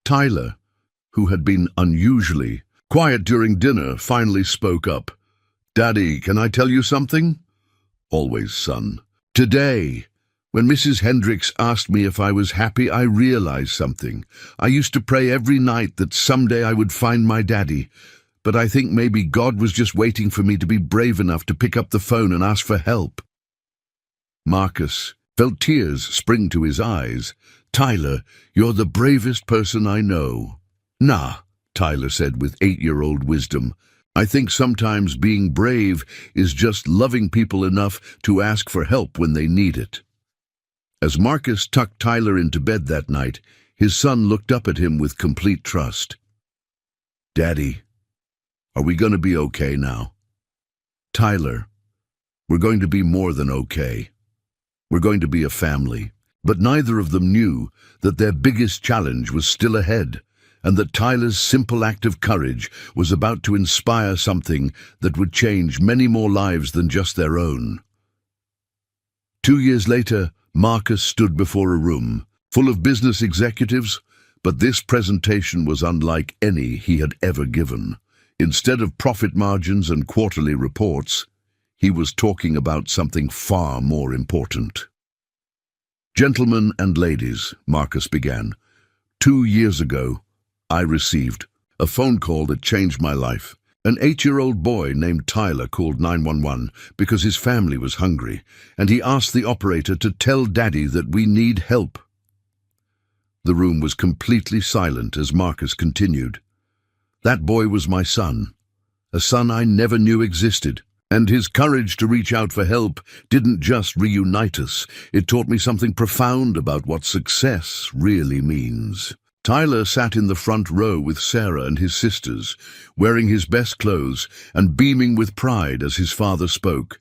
Tyler, who had been unusually quiet during dinner, finally spoke up. "Daddy, can I tell you something?" "Always, son." "Today, when Mrs. Hendricks asked me if I was happy, I realized something. I used to pray every night that someday I would find my daddy, but I think maybe God was just waiting for me to be brave enough to pick up the phone and ask for help." Marcus felt tears spring to his eyes. "Tyler, you're the bravest person I know." "Nah," Tyler said with 8-year-old wisdom. "I think sometimes being brave is just loving people enough to ask for help when they need it." As Marcus tucked Tyler into bed that night, his son looked up at him with complete trust. "Daddy, are we going to be okay now?" "Tyler, we're going to be more than okay. We're going to be a family." But neither of them knew that their biggest challenge was still ahead, and that Tyler's simple act of courage was about to inspire something that would change many more lives than just their own. 2 years later, Marcus stood before a room full of business executives, but this presentation was unlike any he had ever given. Instead of profit margins and quarterly reports, he was talking about something far more important. "Gentlemen and ladies," Marcus began, 2 years ago, I received a phone call that changed my life. An 8-year-old boy named Tyler called 911 because his family was hungry, and he asked the operator to tell Daddy that we need help." The room was completely silent as Marcus continued. "That boy was my son, a son I never knew existed. And his courage to reach out for help didn't just reunite us, it taught me something profound about what success really means." Tyler sat in the front row with Sarah and his sisters, wearing his best clothes and beaming with pride as his father spoke.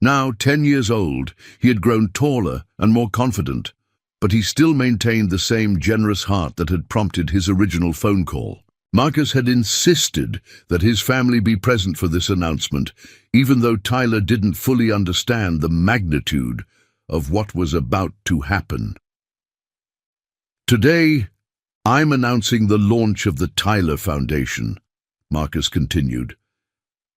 Now 10 years old, he had grown taller and more confident, but he still maintained the same generous heart that had prompted his original phone call. Marcus had insisted that his family be present for this announcement, even though Tyler didn't fully understand the magnitude of what was about to happen. "Today, I'm announcing the launch of the Tyler Foundation," Marcus continued.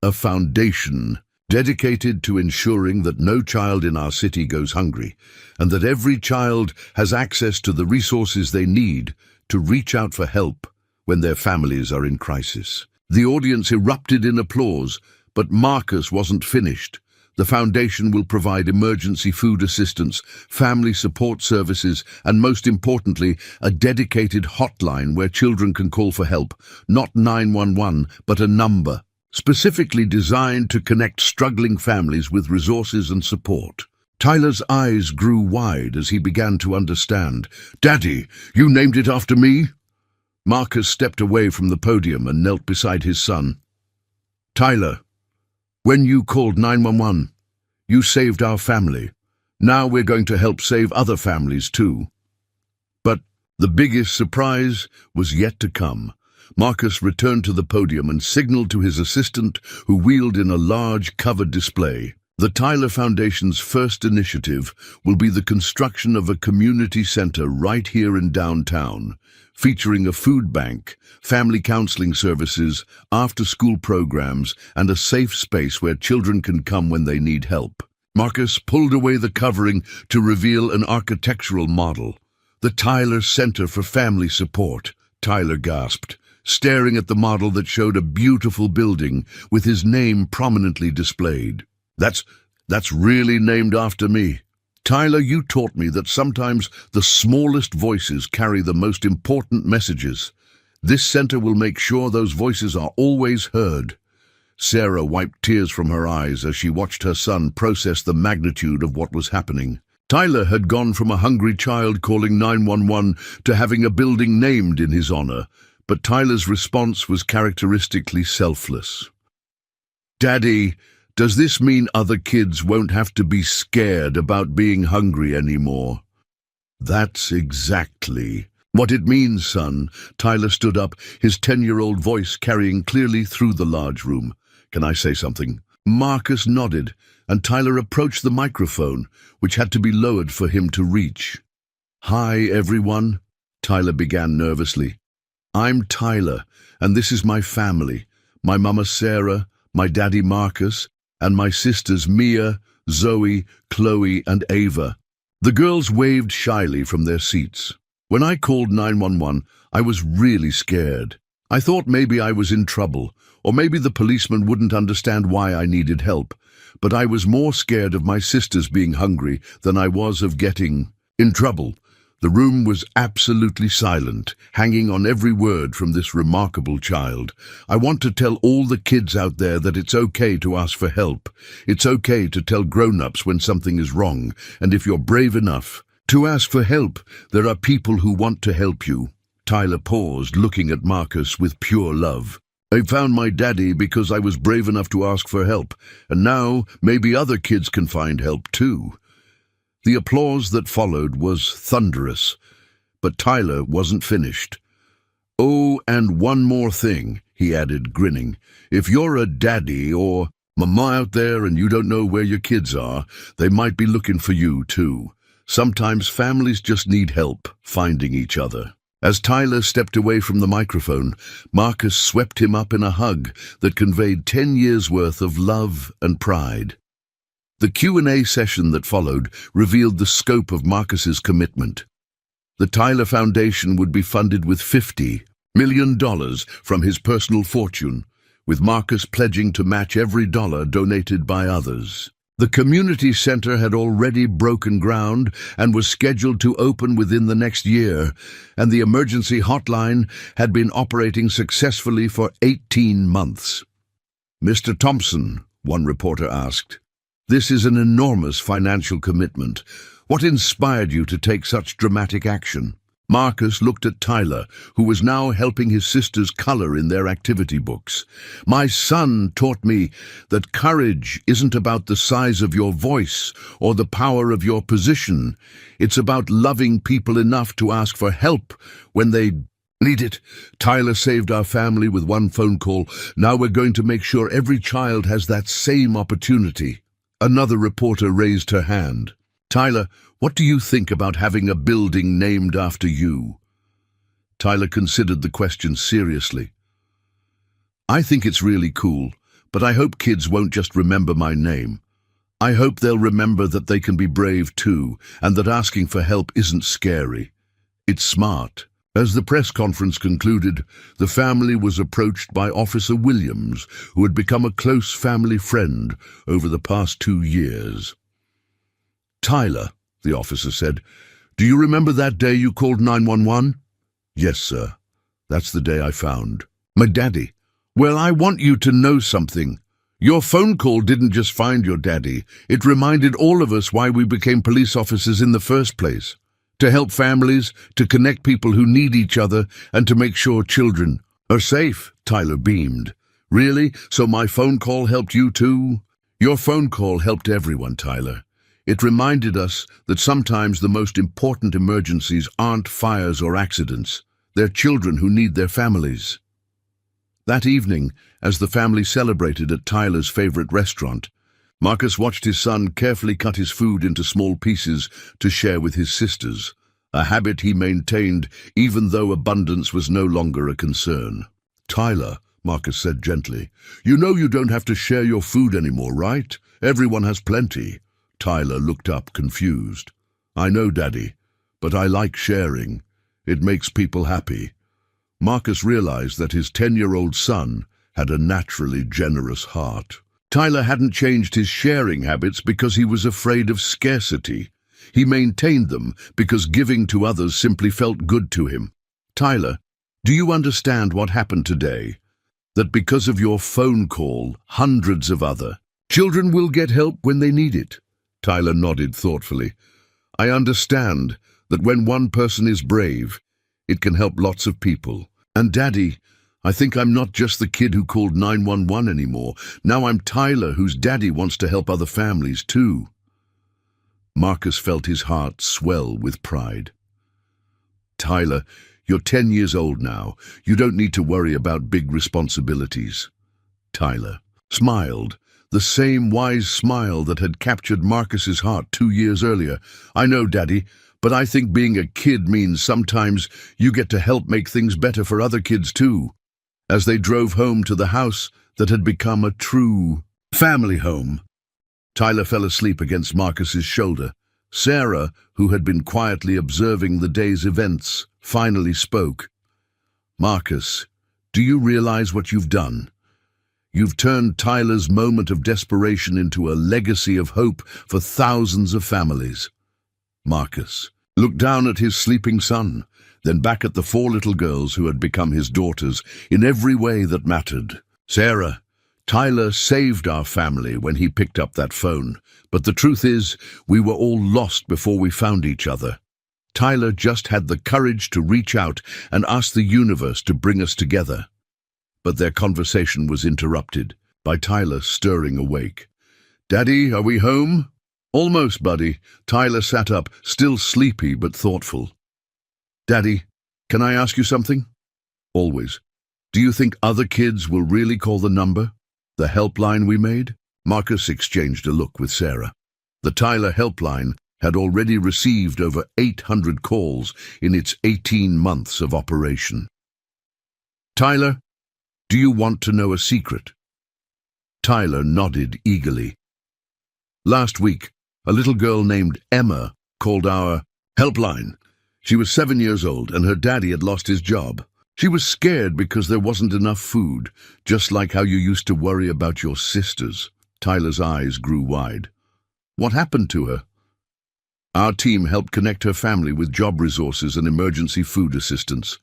"A foundation dedicated to ensuring that no child in our city goes hungry, and that every child has access to the resources they need to reach out for help when their families are in crisis." The audience erupted in applause, but Marcus wasn't finished. "The foundation will provide emergency food assistance, family support services, and most importantly, a dedicated hotline where children can call for help, not 911, but a number specifically designed to connect struggling families with resources and support." Tyler's eyes grew wide as he began to understand. "Daddy, you named it after me?" Marcus stepped away from the podium and knelt beside his son. "Tyler, when you called 911, you saved our family. Now we're going to help save other families too." But the biggest surprise was yet to come. Marcus returned to the podium and signaled to his assistant, who wheeled in a large covered display. The Tyler Foundation's first initiative will be the construction of a community center right here in downtown, featuring a food bank, family counseling services, after-school programs, and a safe space where children can come when they need help. Marcus pulled away the covering to reveal an architectural model. "The Tyler Center for Family Support," Tyler gasped, staring at the model that showed a beautiful building with his name prominently displayed. That's really named after me. Tyler, you taught me that sometimes the smallest voices carry the most important messages. This center will make sure those voices are always heard. Sarah wiped tears from her eyes as she watched her son process the magnitude of what was happening. Tyler had gone from a hungry child calling 911 to having a building named in his honor, but Tyler's response was characteristically selfless. "Daddy, does this mean other kids won't have to be scared about being hungry anymore?" "That's exactly what it means, son." Tyler stood up, his 10-year-old voice carrying clearly through the large room. "Can I say something?" Marcus nodded, and Tyler approached the microphone, which had to be lowered for him to reach. "Hi, everyone," Tyler began nervously. "I'm Tyler, and this is my family. My mama Sarah, my daddy Marcus, and my sisters Mia, Zoe, Chloe, and Ava." The girls waved shyly from their seats. "When I called 911, I was really scared. I thought maybe I was in trouble, or maybe the policeman wouldn't understand why I needed help. But I was more scared of my sisters being hungry than I was of getting in trouble." The room was absolutely silent, hanging on every word from this remarkable child. "I want to tell all the kids out there that it's okay to ask for help. It's okay to tell grown-ups when something is wrong, and if you're brave enough to ask for help, there are people who want to help you." Tyler paused, looking at Marcus with pure love. "I found my daddy because I was brave enough to ask for help, and now maybe other kids can find help too." The applause that followed was thunderous, but Tyler wasn't finished. "Oh, and one more thing," he added, grinning. "If you're a daddy or mama out there and you don't know where your kids are, they might be looking for you too. Sometimes families just need help finding each other." As Tyler stepped away from the microphone, Marcus swept him up in a hug that conveyed 10 years' worth of love and pride. The Q&A session that followed revealed the scope of Marcus's commitment. The Tyler Foundation would be funded with $50 million from his personal fortune, with Marcus pledging to match every dollar donated by others. The community center had already broken ground and was scheduled to open within the next year, and the emergency hotline had been operating successfully for 18 months. "Mr. Thompson," one reporter asked, "this is an enormous financial commitment. What inspired you to take such dramatic action?" Marcus looked at Tyler, who was now helping his sisters color in their activity books. "My son taught me that courage isn't about the size of your voice or the power of your position. It's about loving people enough to ask for help when they need it. Tyler saved our family with one phone call. Now we're going to make sure every child has that same opportunity." Another reporter raised her hand. "Tyler, what do you think about having a building named after you?" Tyler considered the question seriously. "I think it's really cool, but I hope kids won't just remember my name. I hope they'll remember that they can be brave too, and that asking for help isn't scary. It's smart." As the press conference concluded, the family was approached by Officer Williams, who had become a close family friend over the past 2 years. "Tyler," the officer said, "do you remember that day you called 911? "Yes, sir. That's the day I found my daddy." "Well, I want you to know something. Your phone call didn't just find your daddy. It reminded all of us why we became police officers in the first place. To help families, to connect people who need each other, and to make sure children are safe." Tyler beamed. "Really? So my phone call helped you too?" "Your phone call helped everyone, Tyler. It reminded us that sometimes the most important emergencies aren't fires or accidents. They're children who need their families." That evening, as the family celebrated at Tyler's favorite restaurant, Marcus watched his son carefully cut his food into small pieces to share with his sisters, a habit he maintained even though abundance was no longer a concern. "Tyler," Marcus said gently, "you know you don't have to share your food anymore, right? Everyone has plenty." Tyler looked up, confused. "I know, Daddy, but I like sharing. It makes people happy." Marcus realized that his 10-year-old son had a naturally generous heart. Tyler hadn't changed his sharing habits because he was afraid of scarcity. He maintained them because giving to others simply felt good to him. "Tyler, do you understand what happened today? That because of your phone call, hundreds of other children will get help when they need it?" Tyler nodded thoughtfully. "I understand that when one person is brave, it can help lots of people. And Daddy, I think I'm not just the kid who called 911 anymore. Now I'm Tyler, whose daddy wants to help other families too." Marcus felt his heart swell with pride. "Tyler, you're 10 years old now. You don't need to worry about big responsibilities." Tyler smiled, the same wise smile that had captured Marcus's heart 2 years earlier. "I know, Daddy, but I think being a kid means sometimes you get to help make things better for other kids too." As they drove home to the house that had become a true family home, Tyler fell asleep against Marcus's shoulder. Sarah, who had been quietly observing the day's events, finally spoke. "Marcus, do you realize what you've done? You've turned Tyler's moment of desperation into a legacy of hope for thousands of families." Marcus looked down at his sleeping son, then back at the 4 little girls who had become his daughters in every way that mattered. "Sarah, Tyler saved our family when he picked up that phone, but the truth is, we were all lost before we found each other. Tyler just had the courage to reach out and ask the universe to bring us together." But their conversation was interrupted by Tyler stirring awake. "Daddy, are we home?" "Almost, buddy." Tyler sat up, still sleepy but thoughtful. "Daddy, can I ask you something?" "Always." "Do you think other kids will really call the number? The helpline we made?" Marcus exchanged a look with Sarah. The Tyler helpline had already received over 800 calls in its 18 months of operation. "Tyler, do you want to know a secret?" Tyler nodded eagerly. "Last week, a little girl named Emma called our helpline. She was 7 years old and her daddy had lost his job. She was scared because there wasn't enough food, just like how you used to worry about your sisters." Tyler's eyes grew wide. "What happened to her?" "Our team helped connect her family with job resources and emergency food assistance.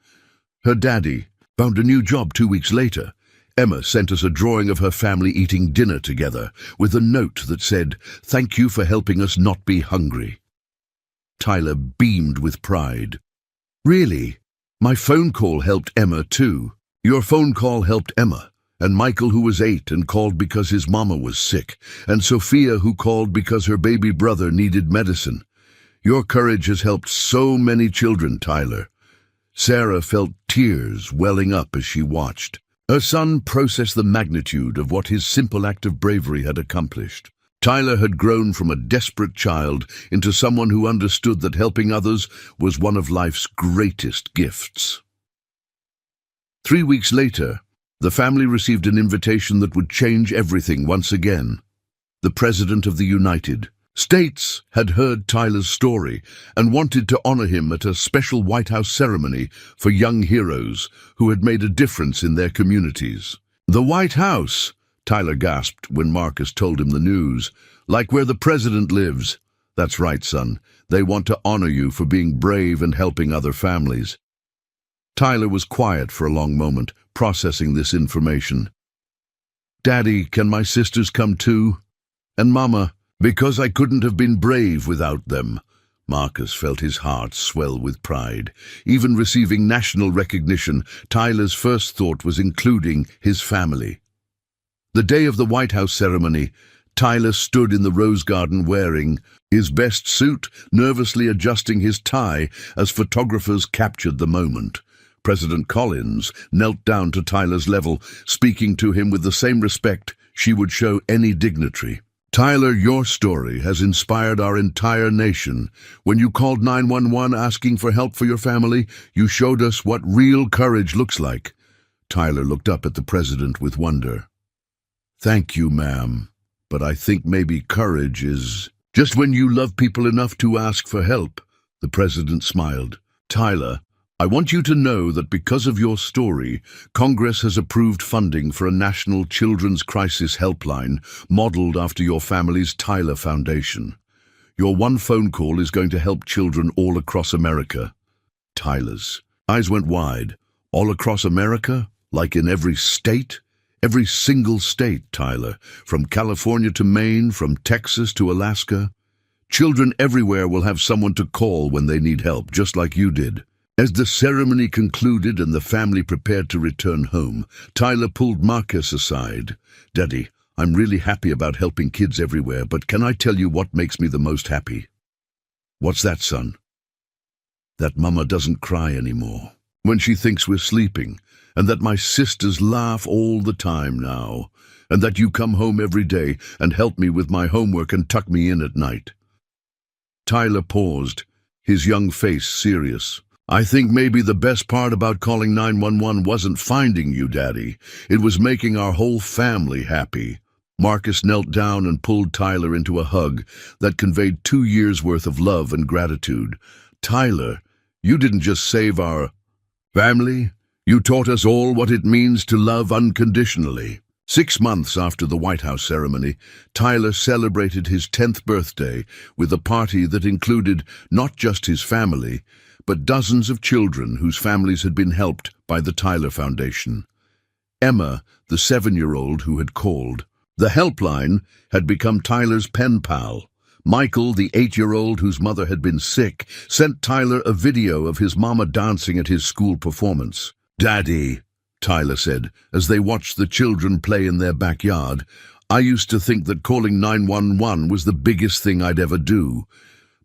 Her daddy found a new job 2 weeks later. Emma sent us a drawing of her family eating dinner together with a note that said, 'Thank you for helping us not be hungry.'" Tyler beamed with pride. "Really? My phone call helped Emma too." "Your phone call helped Emma, and Michael, who was 8 and called because his mama was sick, and Sophia, who called because her baby brother needed medicine. Your courage has helped so many children, Tyler." Sarah felt tears welling up as she watched. Her son processed the magnitude of what his simple act of bravery had accomplished. Tyler had grown from a desperate child into someone who understood that helping others was one of life's greatest gifts. 3 weeks later, the family received an invitation that would change everything once again. The President of the United States had heard Tyler's story and wanted to honor him at a special White House ceremony for young heroes who had made a difference in their communities. "The White House!" Tyler gasped when Marcus told him the news. "Like where the president lives." "That's right, son. They want to honor you for being brave and helping other families." Tyler was quiet for a long moment, processing this information. "Daddy, can my sisters come too? And Mama, because I couldn't have been brave without them." Marcus felt his heart swell with pride. Even receiving national recognition, Tyler's first thought was including his family. The day of the White House ceremony, Tyler stood in the rose garden wearing his best suit, nervously adjusting his tie as photographers captured the moment. President Collins knelt down to Tyler's level, speaking to him with the same respect she would show any dignitary. Tyler, your story has inspired our entire nation. When you called 911 asking for help for your family, you showed us what real courage looks like. Tyler looked up at the president with wonder. Thank you, ma'am. But I think maybe courage is just when you love people enough to ask for help. The president smiled. Tyler, I want you to know that because of your story, Congress has approved funding for a national children's crisis helpline modeled after your family's Tyler Foundation. Your one phone call is going to help children all across America. Tyler's eyes went wide. All across America? Like in every state? Every single state, Tyler. From California to Maine, from Texas to Alaska. Children everywhere will have someone to call when they need help, just like you did. As the ceremony concluded and the family prepared to return home, Tyler pulled Marcus aside. Daddy, I'm really happy about helping kids everywhere, but can I tell you what makes me the most happy? What's that, son? That Mama doesn't cry anymore when she thinks we're sleeping, and that my sisters laugh all the time now, and that you come home every day and help me with my homework and tuck me in at night. Tyler paused, his young face serious. I think maybe the best part about calling 911 wasn't finding you, Daddy. It was making our whole family happy. Marcus knelt down and pulled Tyler into a hug that conveyed 2 years' worth of love and gratitude. Tyler, you didn't just save our family, you taught us all what it means to love unconditionally. 6 months after the White House ceremony, Tyler celebrated his 10th birthday with a party that included not just his family, but dozens of children whose families had been helped by the Tyler Foundation. Emma, the 7-year-old who had called. The helpline had become Tyler's pen pal. Michael, the 8-year-old whose mother had been sick, sent Tyler a video of his mama dancing at his school performance. Daddy, Tyler said, as they watched the children play in their backyard, I used to think that calling 911 was the biggest thing I'd ever do.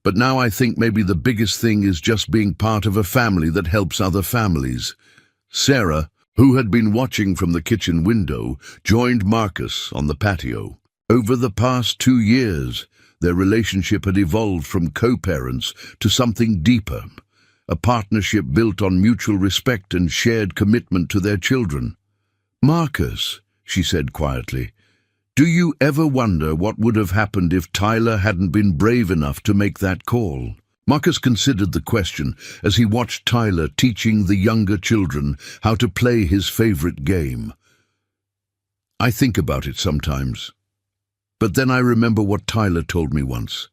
But now I think maybe the biggest thing is just being part of a family that helps other families. Sarah, who had been watching from the kitchen window, joined Marcus on the patio. Over the past 2 years, their relationship had evolved from co-parents to something deeper, a partnership built on mutual respect and shared commitment to their children. Marcus, she said quietly, do you ever wonder what would have happened if Tyler hadn't been brave enough to make that call? Marcus considered the question as he watched Tyler teaching the younger children how to play his favorite game. I think about it sometimes, but then I remember what Tyler told me once,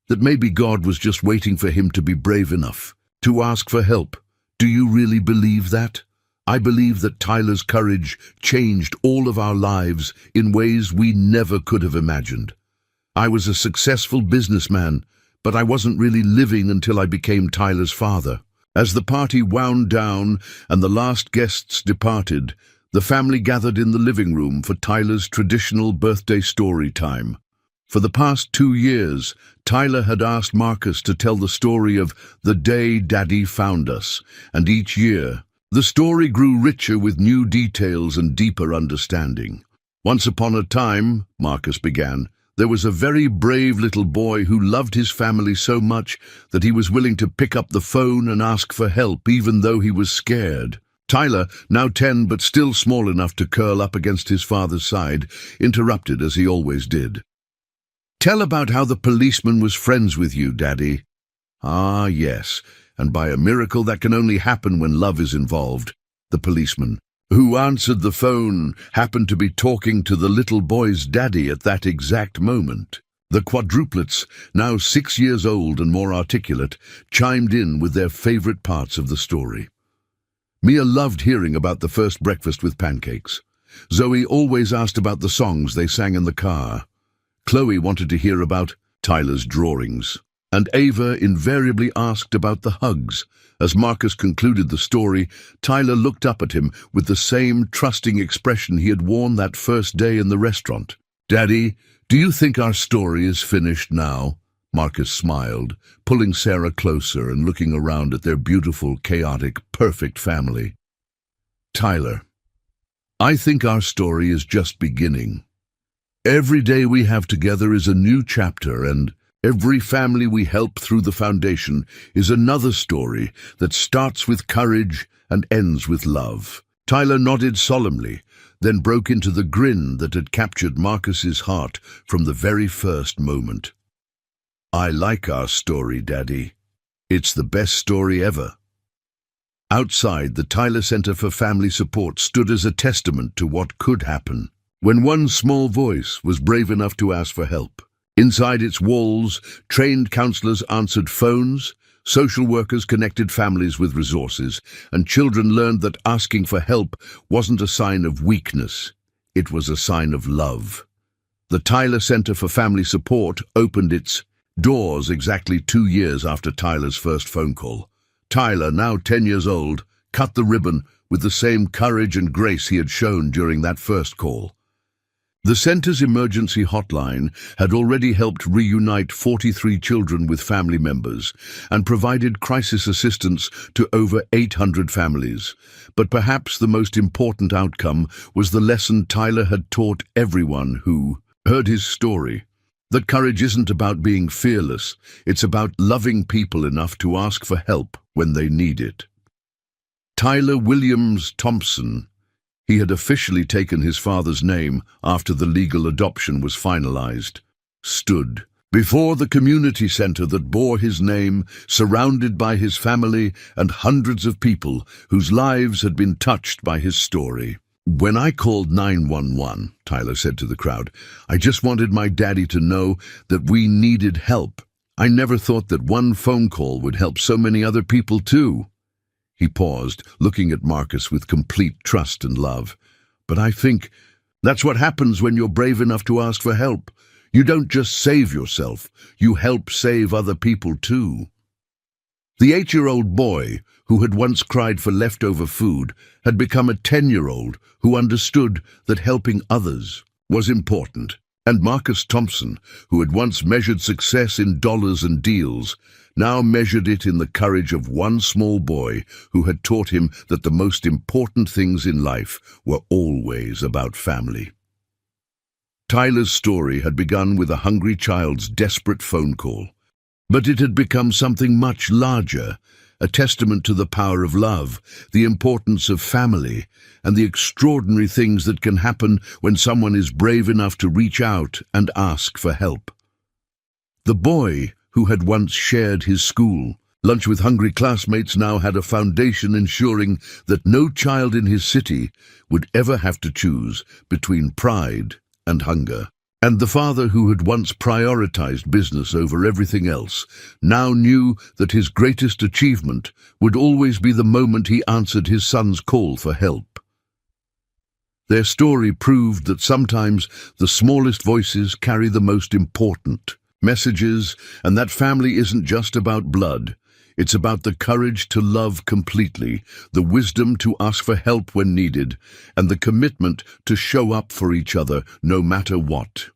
that maybe God was just waiting for him to be brave enough to ask for help. Do you really believe that? I believe that Tyler's courage changed all of our lives in ways we never could have imagined. I was a successful businessman, but I wasn't really living until I became Tyler's father. As the party wound down and the last guests departed, the family gathered in the living room for Tyler's traditional birthday story time. For the past 2 years, Tyler had asked Marcus to tell the story of the day Daddy found us, and each year, the story grew richer with new details and deeper understanding. Once upon a time, Marcus began, there was a very brave little boy who loved his family so much that he was willing to pick up the phone and ask for help even though he was scared. Tyler, now 10 but still small enough to curl up against his father's side, interrupted as he always did. Tell about how the policeman was friends with you, Daddy. Ah, yes. And by a miracle that can only happen when love is involved. The policeman, who answered the phone, happened to be talking to the little boy's daddy at that exact moment. The quadruplets, now 6 years old and more articulate, chimed in with their favorite parts of the story. Mia loved hearing about the first breakfast with pancakes. Zoe always asked about the songs they sang in the car. Chloe wanted to hear about Tyler's drawings. And Ava invariably asked about the hugs. As Marcus concluded the story, Tyler looked up at him with the same trusting expression he had worn that first day in the restaurant. Daddy, do you think our story is finished now? Marcus smiled, pulling Sarah closer and looking around at their beautiful, chaotic, perfect family. Tyler, I think our story is just beginning. Every day we have together is a new chapter, and every family we help through the foundation is another story that starts with courage and ends with love." Tyler nodded solemnly, then broke into the grin that had captured Marcus's heart from the very first moment. "I like our story, Daddy. It's the best story ever." Outside, the Tyler Center for Family Support stood as a testament to what could happen when one small voice was brave enough to ask for help. Inside its walls, trained counselors answered phones, social workers connected families with resources, and children learned that asking for help wasn't a sign of weakness, it was a sign of love. The Tyler Center for Family Support opened its doors exactly 2 years after Tyler's first phone call. Tyler, now 10 years old, cut the ribbon with the same courage and grace he had shown during that first call. The center's emergency hotline had already helped reunite 43 children with family members and provided crisis assistance to over 800 families. But perhaps the most important outcome was the lesson Tyler had taught everyone who heard his story. That courage isn't about being fearless, it's about loving people enough to ask for help when they need it. Tyler Williams Thompson, he had officially taken his father's name after the legal adoption was finalized, stood before the community center that bore his name, surrounded by his family and hundreds of people whose lives had been touched by his story. "When I called 911, Tyler said to the crowd, "I just wanted my daddy to know that we needed help. I never thought that one phone call would help so many other people too." He paused, looking at Marcus with complete trust and love. "But I think that's what happens when you're brave enough to ask for help. You don't just save yourself, you help save other people too." The 8-year-old boy, who had once cried for leftover food, had become a 10-year-old who understood that helping others was important. And Marcus Thompson, who had once measured success in dollars and deals, now measured it in the courage of one small boy who had taught him that the most important things in life were always about family. Tyler's story had begun with a hungry child's desperate phone call, but it had become something much larger, a testament to the power of love, the importance of family, and the extraordinary things that can happen when someone is brave enough to reach out and ask for help. The boy, who had once shared his school lunch with hungry classmates, now had a foundation ensuring that no child in his city would ever have to choose between pride and hunger. And the father, who had once prioritized business over everything else, now knew that his greatest achievement would always be the moment he answered his son's call for help. Their story proved that sometimes the smallest voices carry the most important messages, and that family isn't just about blood. It's about the courage to love completely, the wisdom to ask for help when needed, and the commitment to show up for each other no matter what.